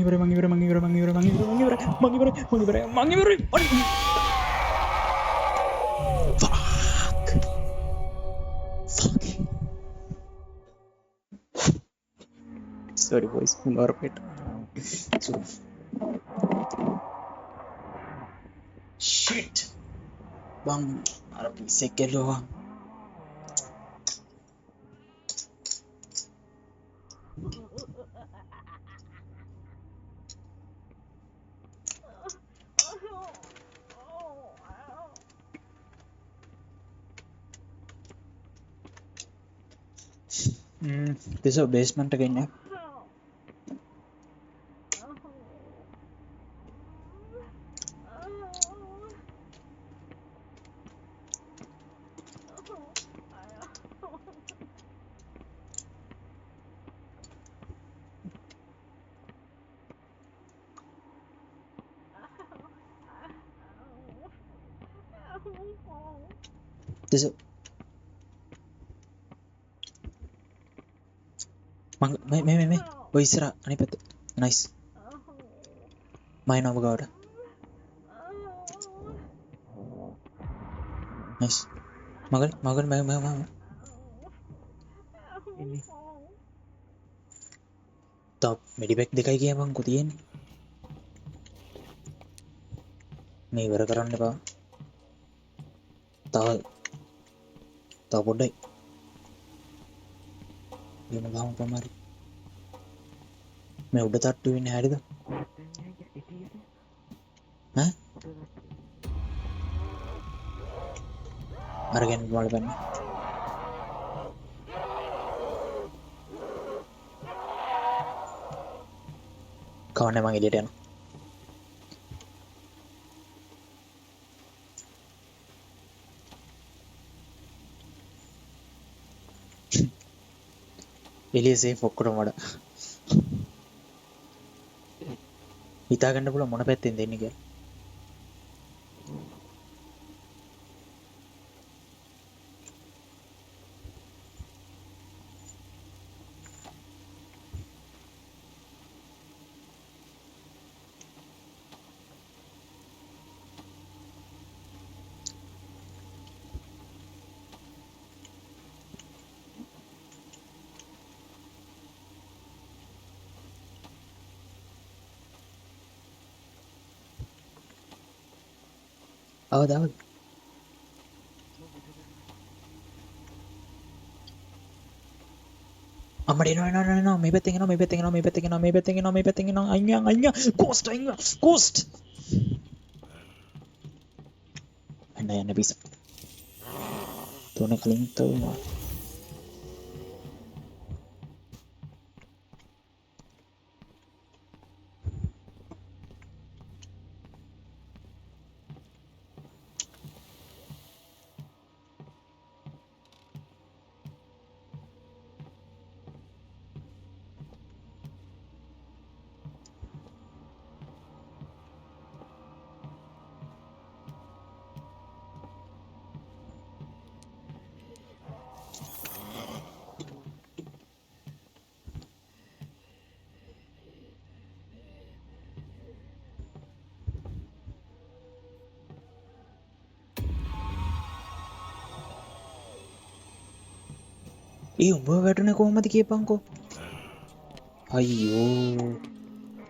ඉවරයි. Fuck. Sorry boys, කුමාරපේට. Shit. බං අර පිස්සෙක් කෙල්ලවා. තිසව බේස්මන්ට් එක ඉන්නේ. තිසව මේ ඔය ඉස්සර අනිත් පැත්ත. නයිස්. මයින් ඔබ ගාවට. නයිස්. මගල් ඉන්නේ. තව මෙඩිබැක් දෙකයි කියපන්කෝ තියෙන්නේ. මේ ඉවර කරන්න එපා. තව පොඩ්ඩයි. වෙන ගාම පමාරි. මේ උඩ තට්ටුවේ ඉන්නේ හරියද? ඈ? අරගෙන වල බන්න. කවන්නේ මං එළියට යනවා. එළිය සේෆ් ඔක්කොටම වඩා. හිතා ගන්න පුළුවන් මොන පැත්තෙන් දෙන්නේ කියලා. අවද අම්මට එනවා මේ පැත්තෙන් එනවා මේ පැත්තෙන් එනවා මේ පැත්තෙන් එනවා මේ පැත්තෙන් එනවා මේ පැත්තෙන් එනවා අයියා ගෝස්ට් යන්න පිස තුන කලින් තවම ඒ උඹ වැටුනේ කොහොමද කියපන්කෝ අයියෝ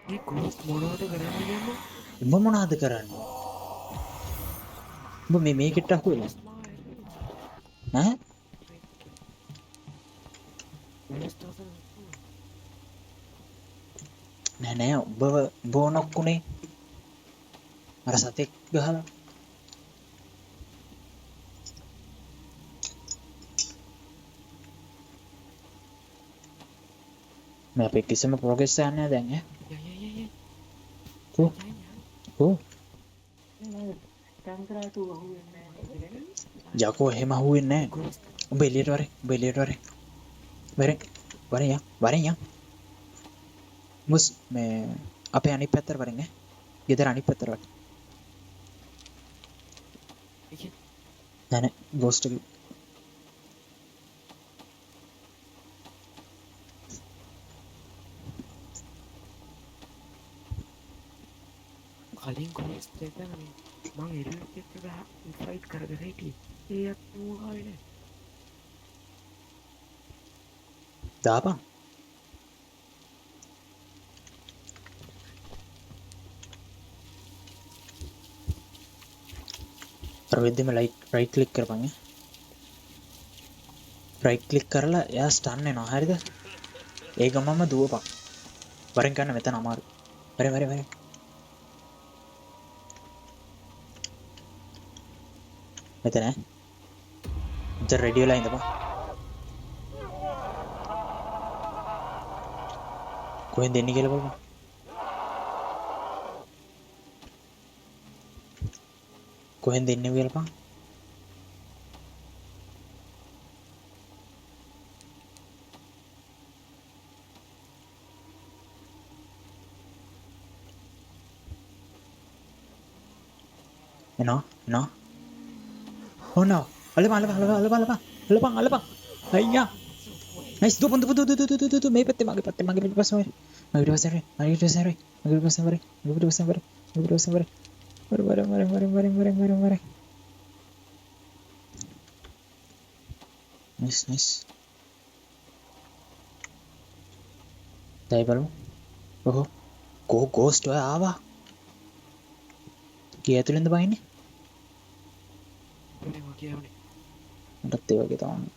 මේ ගෝස්ට් මොනවද කරන්නේ කියන්නේ? උඹ මොනවද කරන්නේ උඹ මේකට අහු වෙලා ඈ නෑ උඹ නොක්කුනේ අර සතෙක් ගහලා मैं पे किसी में प्रोग्रेस से आने देंगे तो जाको है माहू ने बेलेट वारे या मुस मैं अपे आनी पत्थर वरेंगे इधर आनी पत्थर वाले नहीं गोस्ट කලින් ගෝස්ට් එක මම එළියට එක්ක ෆයිට් කරගෙන හිටියේ. ඒත් මොකයි නේ? දාපන් प्रवेद्य में राइट क्लिक कर पाएंगे राइट क्लिक करला या स्टन है ना हरिदा एक अम्मा में दो पा वरें करना वेतन हमारे वरे वेतन है इधर रेडियो लाइन दबा कोई देने के लिए बोल कोई देने के लिए no oh no alaba ayya nice do me pette mage pass mare nice dai balu oh ghost ආවා කී ඇතුළෙන්ද බහින්නේ මටත් ඒ වගේ තමයි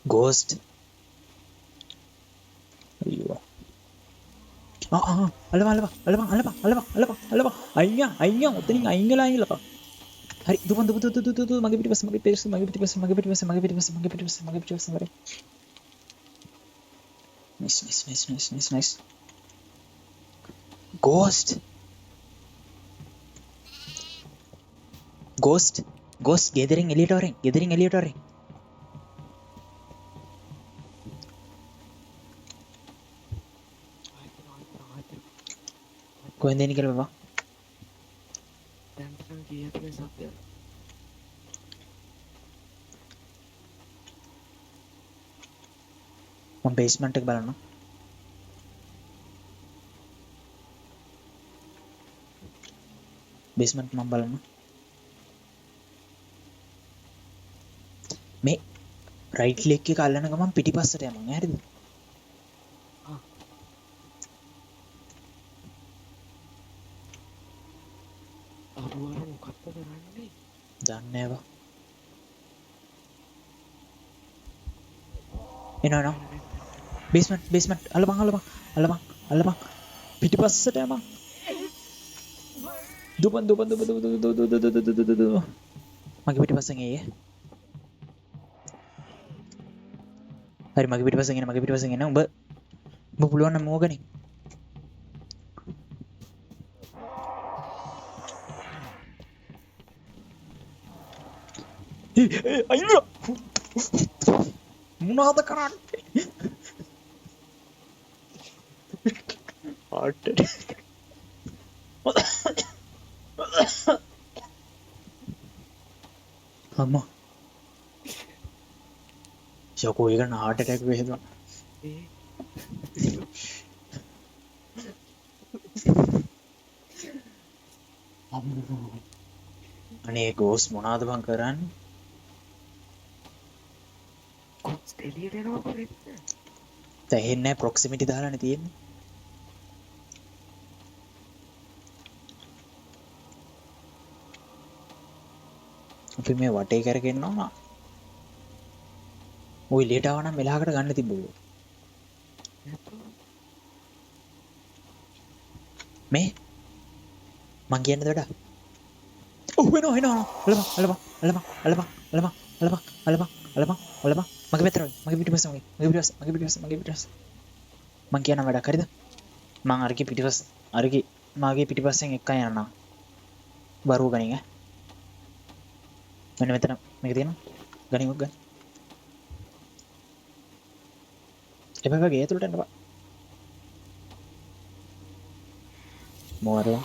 ගෝස්ට් අයියෝ අලපන් අයියා උතනින් අයින් වෙලා ඉන්නලපන් හරි දුපන් මගේ පිටිපස්ස වරේ nice ghost gathering එළියට වරෙන් කොහෙන්ද එන්නේ කියලා බබා දැන්ට නම් කී ඇතුලේ සත්‍යයක් මම බේස්මන්ට් එක බලන්න බේස්මන්ට් මම බලන්න මේ රයිට් ක්ලික් එක අල්ලන ගමන් පිටිපස්සට යනවා හරිද අරුවර මොකක්ද කරන්නේ දන්නේ නැහැ බා එනවා බේස්මන්ට් අල්ලපන් පිටිපස්සට යමන් දුපන් මගේ පිටිපස්සෙන් එයේ හරි මගේ පිටිපස්සෙන් එන උඹ පුළුවන් නම් මෝගනේ අයියෝ මොනවද කරන්නේ හાર્ට් අම්මා යකෝ ඒක හાર્ට් ඇටැක් වෙහෙද ඒ අනේ ගෝස් මොනවද බං කරන්නේ කොස් එළියට එනවා කොහෙද තැහෙන්නේ නැහැ ප්‍රොක්සිමිටි දාලානේ තියෙන්නේ අපි මේ වටේ කරගෙන යනවා ඔය එළියට ආව නම් මෙලහකට ගන්න තිබ්බෝ මේ මං කියන්නද වඩා එනවා අල්ලපන් මගේ පැත්තට මගේ පිටිපස්ස මං කියන වැඩක් හරිද මං අරගේ පිටිපස්ස අරගේ මාගේ පිටිපස්සෙන් එක්ක යනවා බරුව ගනින් මෙන්න මෙතන මේක තියෙනවා ගනින් ගන්න එපා ගේ ඇතුළට එන්න බා මොවරේ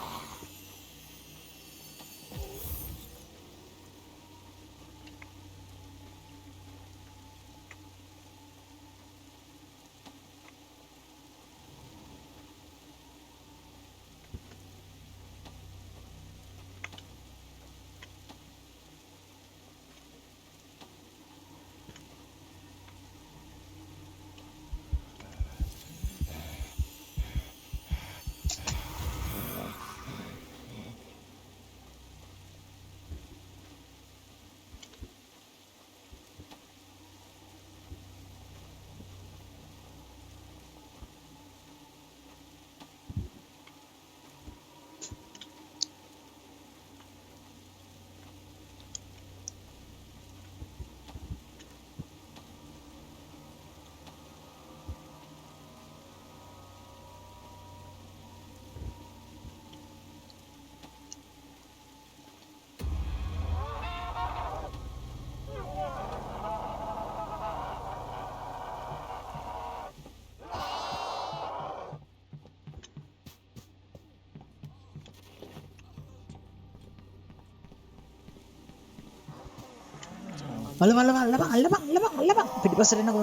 අල්ලපන් පිටිපස්සට එන්න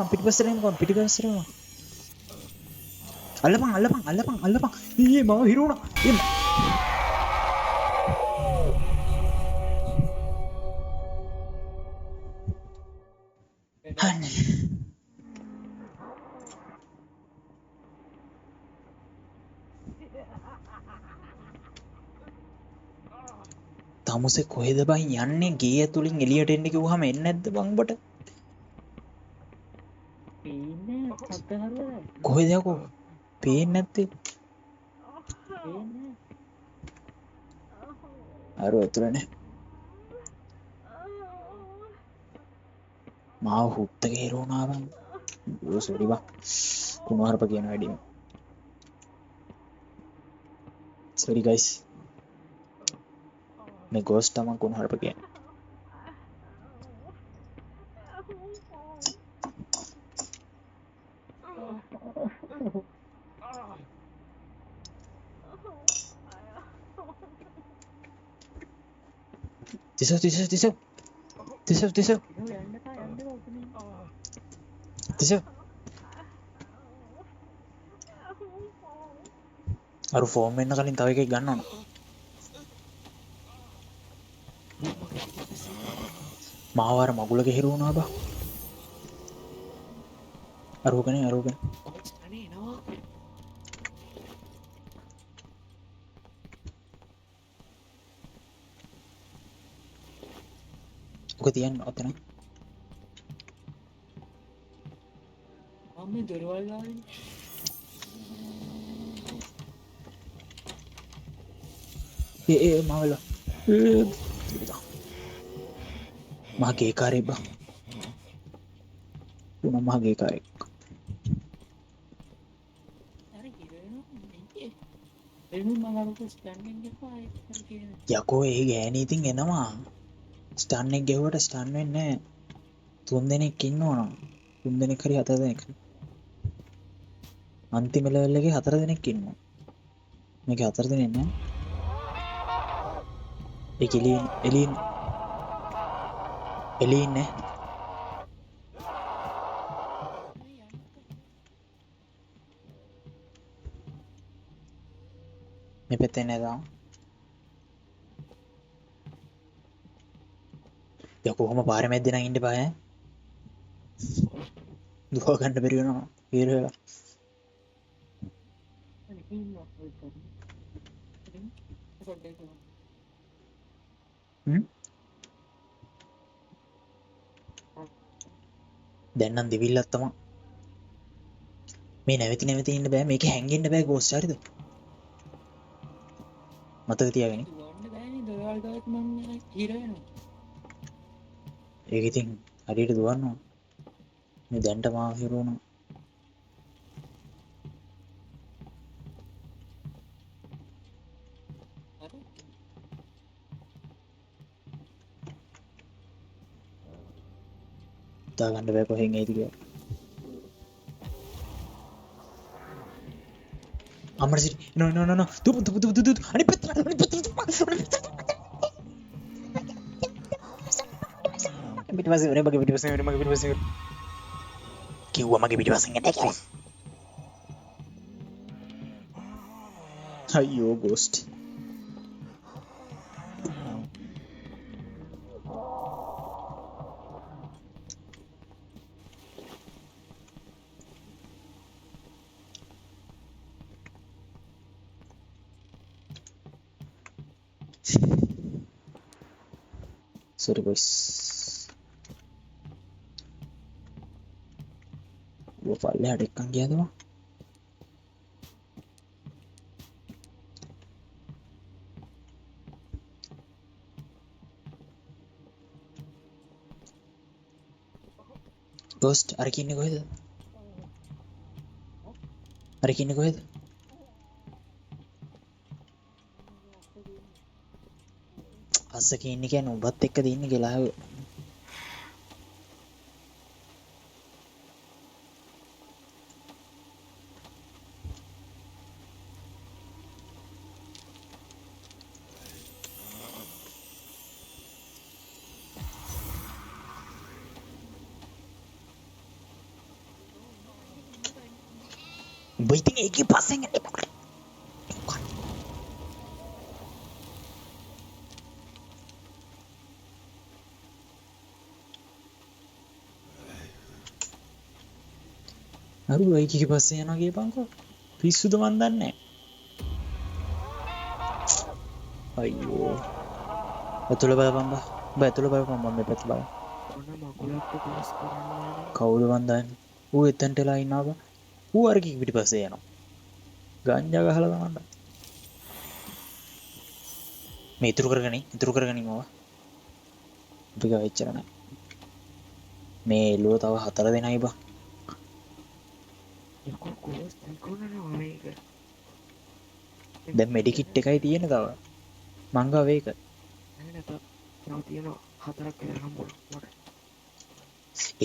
අල්ලපන් ඊයේ මම හිරුණා අනේ තමුසේ කොහෙද බං යන්නේ ගේ ඇතුලින් එළියට එන්න කිව්වහම එන්නේ නැද්ද බං ඔබට පේන්නේ සද්ද හරවලා කොහෙද යකෝ පේන්නේ නැත්තේ පේන්නේ අර ඇතුළනේ මාව හුත්තක හිරුණා බං ඕ සෝරි බං කුමාරප කියන වැඩිම sorry guys මේ ගෝස්ට් තමන් කුමාරප කියන්නේ තිසව තිසව තිසව තිසව තිසව තිසව අර ෆෝම් වෙන්න කලින් තව එකක් ගන්න ඕන. මාව අර මගුලක හිර වුණා බා. අරෝගනේ අරෝගනේ. අනේ එනවා. ඔක තියන්න ඔතන. මම දොරවල් ගානේ මාවල මගේ කාරේ බා. උන මගේ කාරේ. අර කිරේනවා එළුම් මම අරක ස්ටෑන්ඩින් එකපා ඒක කියන යකෝ ඒ ගෑණි ඉතින් එනවා. ස්ටන් එක ගැහුවට ස්ටන් වෙන්නේ නැහැ. 3 දෙනෙක් ඉන්නවනම් 3 දෙනෙක් හරි 4 දෙනෙක්. අන්තිම ලෙවල් එකේ 4 දෙනෙක් ඉන්නවා. මේකේ 4 දෙනෙක් නෑ. ඒක එලීන් නෑ. මේ පැත්තේ නේද? යකෝ කොහොම පාරේ මැද්දේ නම් ඉන්න බෑ ඈ. දුව ගන්න බැරි වෙනවා. ඊර වෙලා. ඉන්නවා ඒක පොඩ්ඩක් දැන් නම් දෙවිල්ලක් තමයි. මේ නැවති ඉන්න බෑ. මේක හැංගෙන්න බෑ ගෝස්ට් හරිද? මතක තියාගන්න. දුවන්න බෑනේ දොරවල් ගාවට මම හිර වෙනවා ඒක ඉතින් හරියට දුවන්න ඕන. මේ දැන්ට මාව හිර වුණා. අර දා ගන්න බෑ කොහෙන් එයිද කියලා. අමර සිටි නෝ දුප අනිත් පැත්තට පිටිපස්සේ මගේ පිටිපස්සේ කිව්වා මගේ පිටිපස්සෙන් එන්න කියලා. අයියෝ ghost. Sorry boys. Gua file එක්කන් ගියාද මම? Ghost අර කින්නේ කොහෙද? අර කින්නේ කොහෙද? අස්සක ඉන්නේ කියන්නේ උඹත් එක්ක දින්නේ කියලා ආවේ. උඹ ඉතින් ඒකේ පස්සෙන් එන්නේ. අරු ඒකේ පස්සේ යනවා කියපන්කෝ. පිස්සුද මන් දන්නේ. අයියෝ. ඇතුළ බලපන් බා. බා ඇතුළ බලපන් මම මේ පැත්ත බලන්න. ඔන්න මගුලක් ක්ලෝස් කරන්න. කවුද මන් දන්නේ? ඌ එතනටලා ඉන්නවා බා. ඌ අර කී පිටිපස්සේ යනවා. ගංජා ගහලා දාන්න. මේ ඉතුරු කරගනි මම. ටික වෙච්චර නෑ. මේ එළුව තව 4 දෙනයි බා. යකෝ ක්ලෝස් තිකුණනවා මේක. දැන් මෙඩිකිට් එකයි තියෙන තව. මං ගාව ඒක. නැත. තව තියෙනවා 4ක් විතර හම්බුණා මට.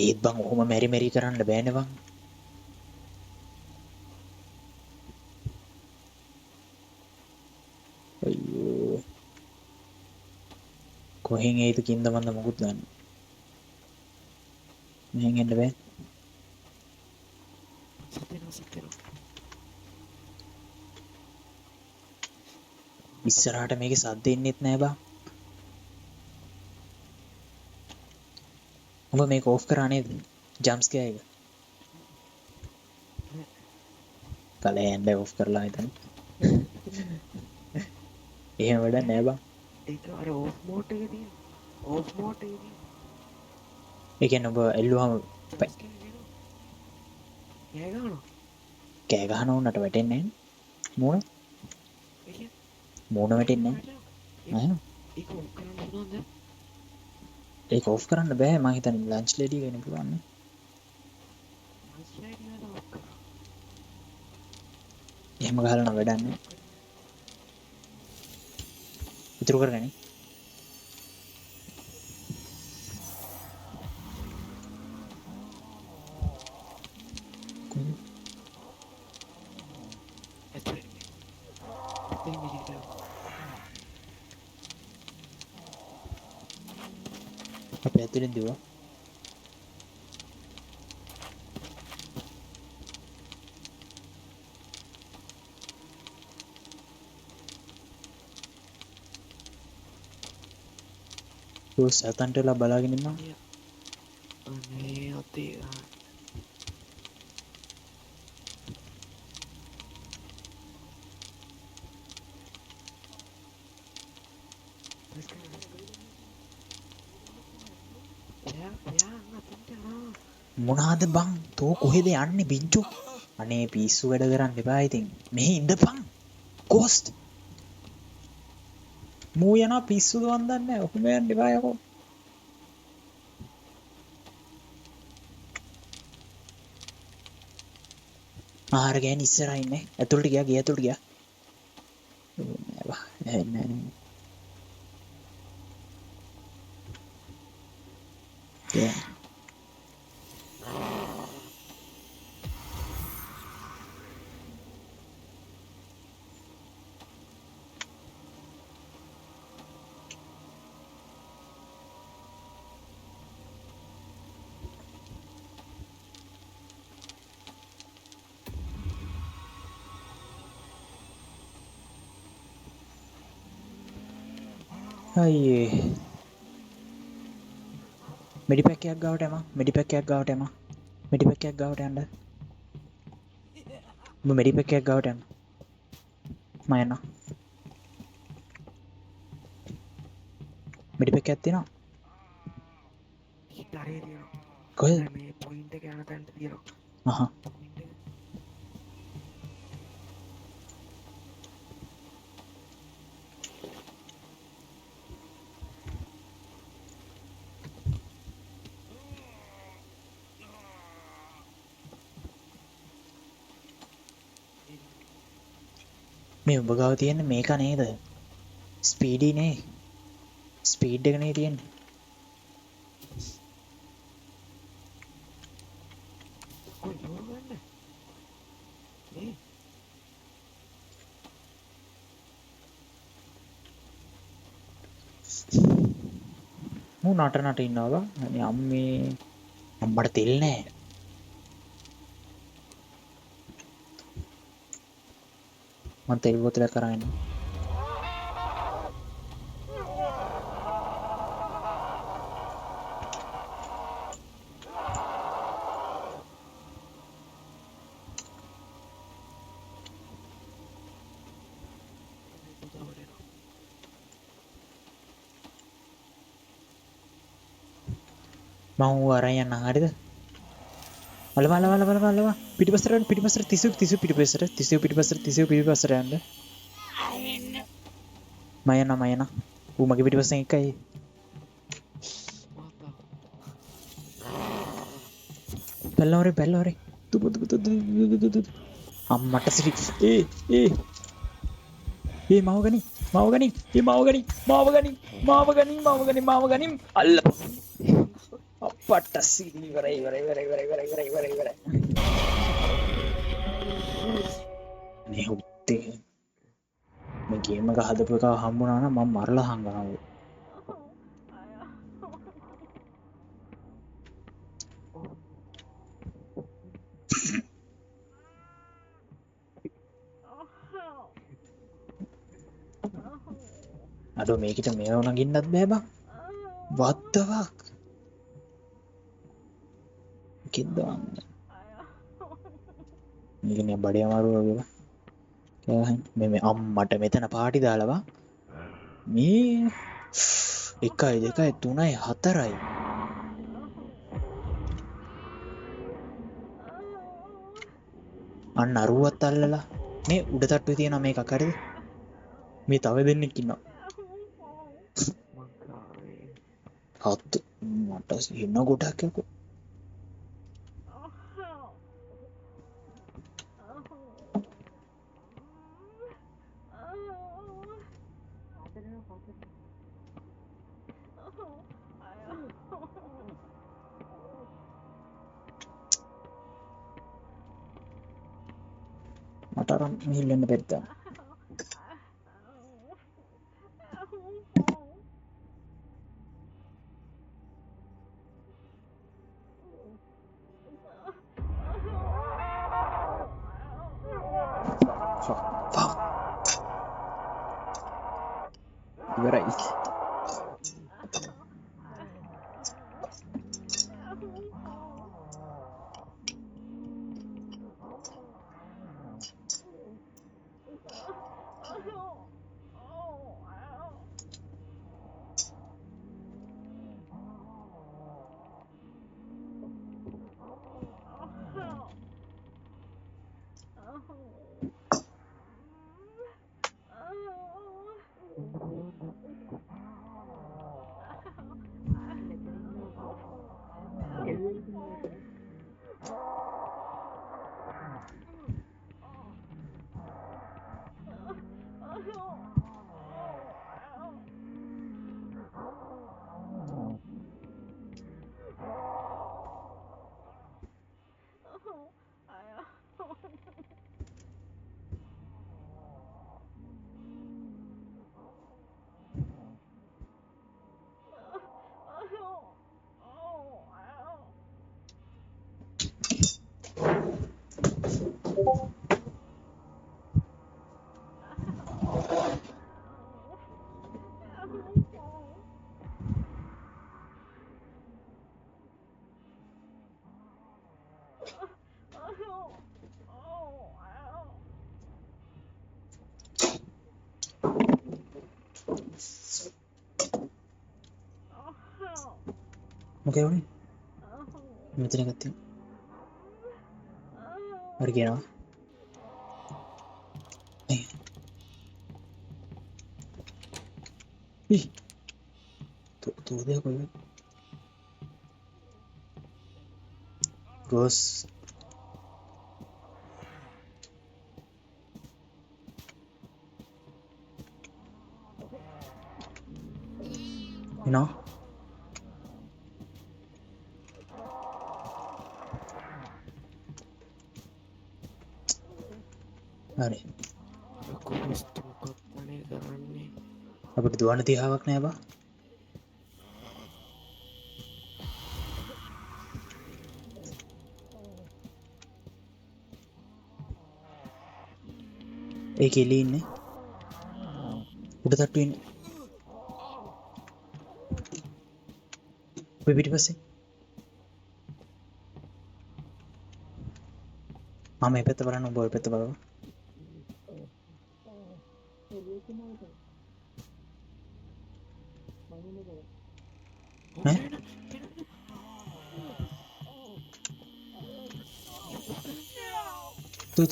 ඒත් බං ඔහොම මෙරි කරන්න බෑනේ බං. අයියෝ. කොහෙන් ඒයිද කින්ද මන්ද මොකුත් දන්නේ මෙහෙන් එන්න බෑ සත්‍යනවා ඉස්සරහට මේකේ සද්ද එන්නෙත් නෑ බා උඹ මේක ඕෆ් කරා නේද ජම්ප් ස්කෙයාර් එක කලෙන්ඩ ඕෆ් කරලා හිතන්න එහෙම වැඩක් නෑ බා ඒක අර ඕෆ් මෝඩ් එකේ තියෙන ඕෆ් මෝඩ් එකේ තියෙන ඒ කියන්නේ ඔබ එල්ලුවාම කෑ ගන්නවා කෑ ගහන උන්නට වැටෙන්නේ නෑනේ මූණ ඒ කියන්නේ මූණ වැටෙන්නේ නෑ ඒක ඕෆ් කරන්න පුළුවන්ද ඒක ඕෆ් කරන්න බෑ මං හිතන්නේ ලන්ච් ලේඩි කෙනෙක් පුළුවන් නේ එහෙම ගහලා නම් වැඩක් නෑ ඉතුරු කරගනි අපි ඇතුලෙන් දිව්වා ඔය සතන්ට වෙලා බලාගෙන ඉන්නවා අනේ අතේ මොනාද බං තෝ කොහෙද යන්නේ බින්චු අනේ පිස්සු වැඩ කරන්න එපා ඉතින් මෙහි ඉඳපන් ගෝස්ට් මූ යනවා පිස්සුද මන් දන්නේ නැහැ ඔහොම යන්න එපා යකෝ ආහාර ගෑන ඉස්සරහා ඉන්නේ ඇතුළට ගියා ඇතුළට ගියා නෑ බා නෑ අයියේ මෙඩි පැක් එකක් ගාවට එම මෙඩි පැක් එකක් ගාවට එම මෙඩි පැක් එකක් ගාවට යන්න ඔබ මෙඩි පැක් එකක් ගාවට යන්න මම යනවා මෙඩි පැක් එකක් තියෙනවා ඉතරේ තියෙනවා කොහෙද මේ පොයින්ට් එක යන තැනට තියෙනවා අහහ මේ උඹ ගාව තියෙන්නේ මේක නේද ස්පීඩි නේ ස්පීඩ් එක නේ තියෙන්නේ කොයි නෝර ගන්න ඒ මූ නට ඉන්නවා අනේ අම්මේ අම්මට තෙල් නෑ මම තෙල් බෝතලයක් අරන් එනවා මම ඌ අරන් යන්නම් හරිද අලම පිටිපස්සට තිසු පිටිපස්සට යන්න මම යනවා ඌ මගේ පිටිපස්සෙන් එකයි බැලවරේ තුබ අම්මට සිරි ඒ මාව ගනි අල්ල අපට සිරි ඉවරයි නේ උත්තේ මේ ගේම් එක හදපු එක හම්බුණා නම් මම මරලා හංගනවා අඩෝ මේකට මේව නගින්නත් බෑ බං. What the fuck? කිද්දවන්න. මේකනේ බඩේ අමාරු වගේ බං. මේ අම්මට මෙතන පාටි දාලා බං. මේ 1 2 3 4යි. අන්න අරුවත් අල්ලලා මේ උඩ තට්ටුවේ තියෙන මේකක් හරිද? මේ තව දෙන්නෙක් ඉන්නවා. හත් මට ඉන්න ගොඩක් යකෝ. මට අරන් මිහිල්ලෙන්න බැද්දා. ඉවරයි. මොකද වුනේ? මෙතන එකක් තියෙනවා. හරි කියනවා. ih tuh dia apa ya terus you know hari aku mesti buka mana caranya අපිට දුවන්න තියාවක් නෑ බා ඒ කෙලි ඉන්නේ උඩ තට්ටුවේ ඉන්නේ ඔය පිටිපස්සේ මම මේ පැත්ත බලන්න ඔබ ඔය පැත්ත බලන්න tuh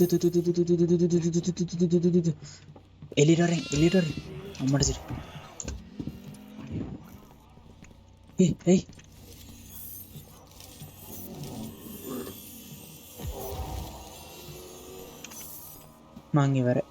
elidore amat sih hey mangi bare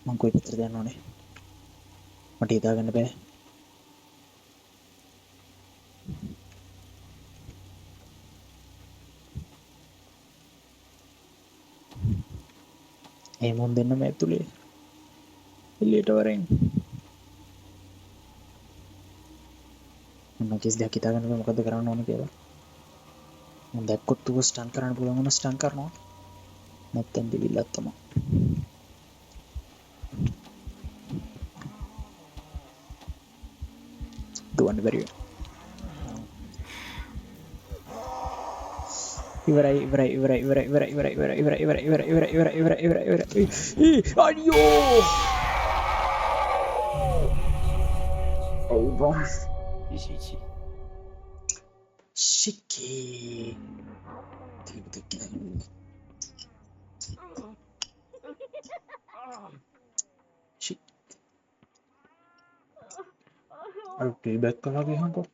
මං කොයි පැත්තට යන්න ඕනේ මට හිතාගන්න බෑ ඒ මොන් දෙන්න මේ ඇතුලේ එළියට වරෙන් මම කිසි දෙයක් හිතාගන්න බෑ මොකද්ද කරන්න ඕනේ කියලා මම දැක්කොත් ඌව ස්ටන් කරන්න පුළුවන් වුණා ස්ටන් කරනවා නැත්තම් දෙවිලක් තමයි දුවන්න බැරි ඉවරයි අයියෝ Oh, bom. Gente. Chique. Shit. Aduh, playback ka lagi hampa.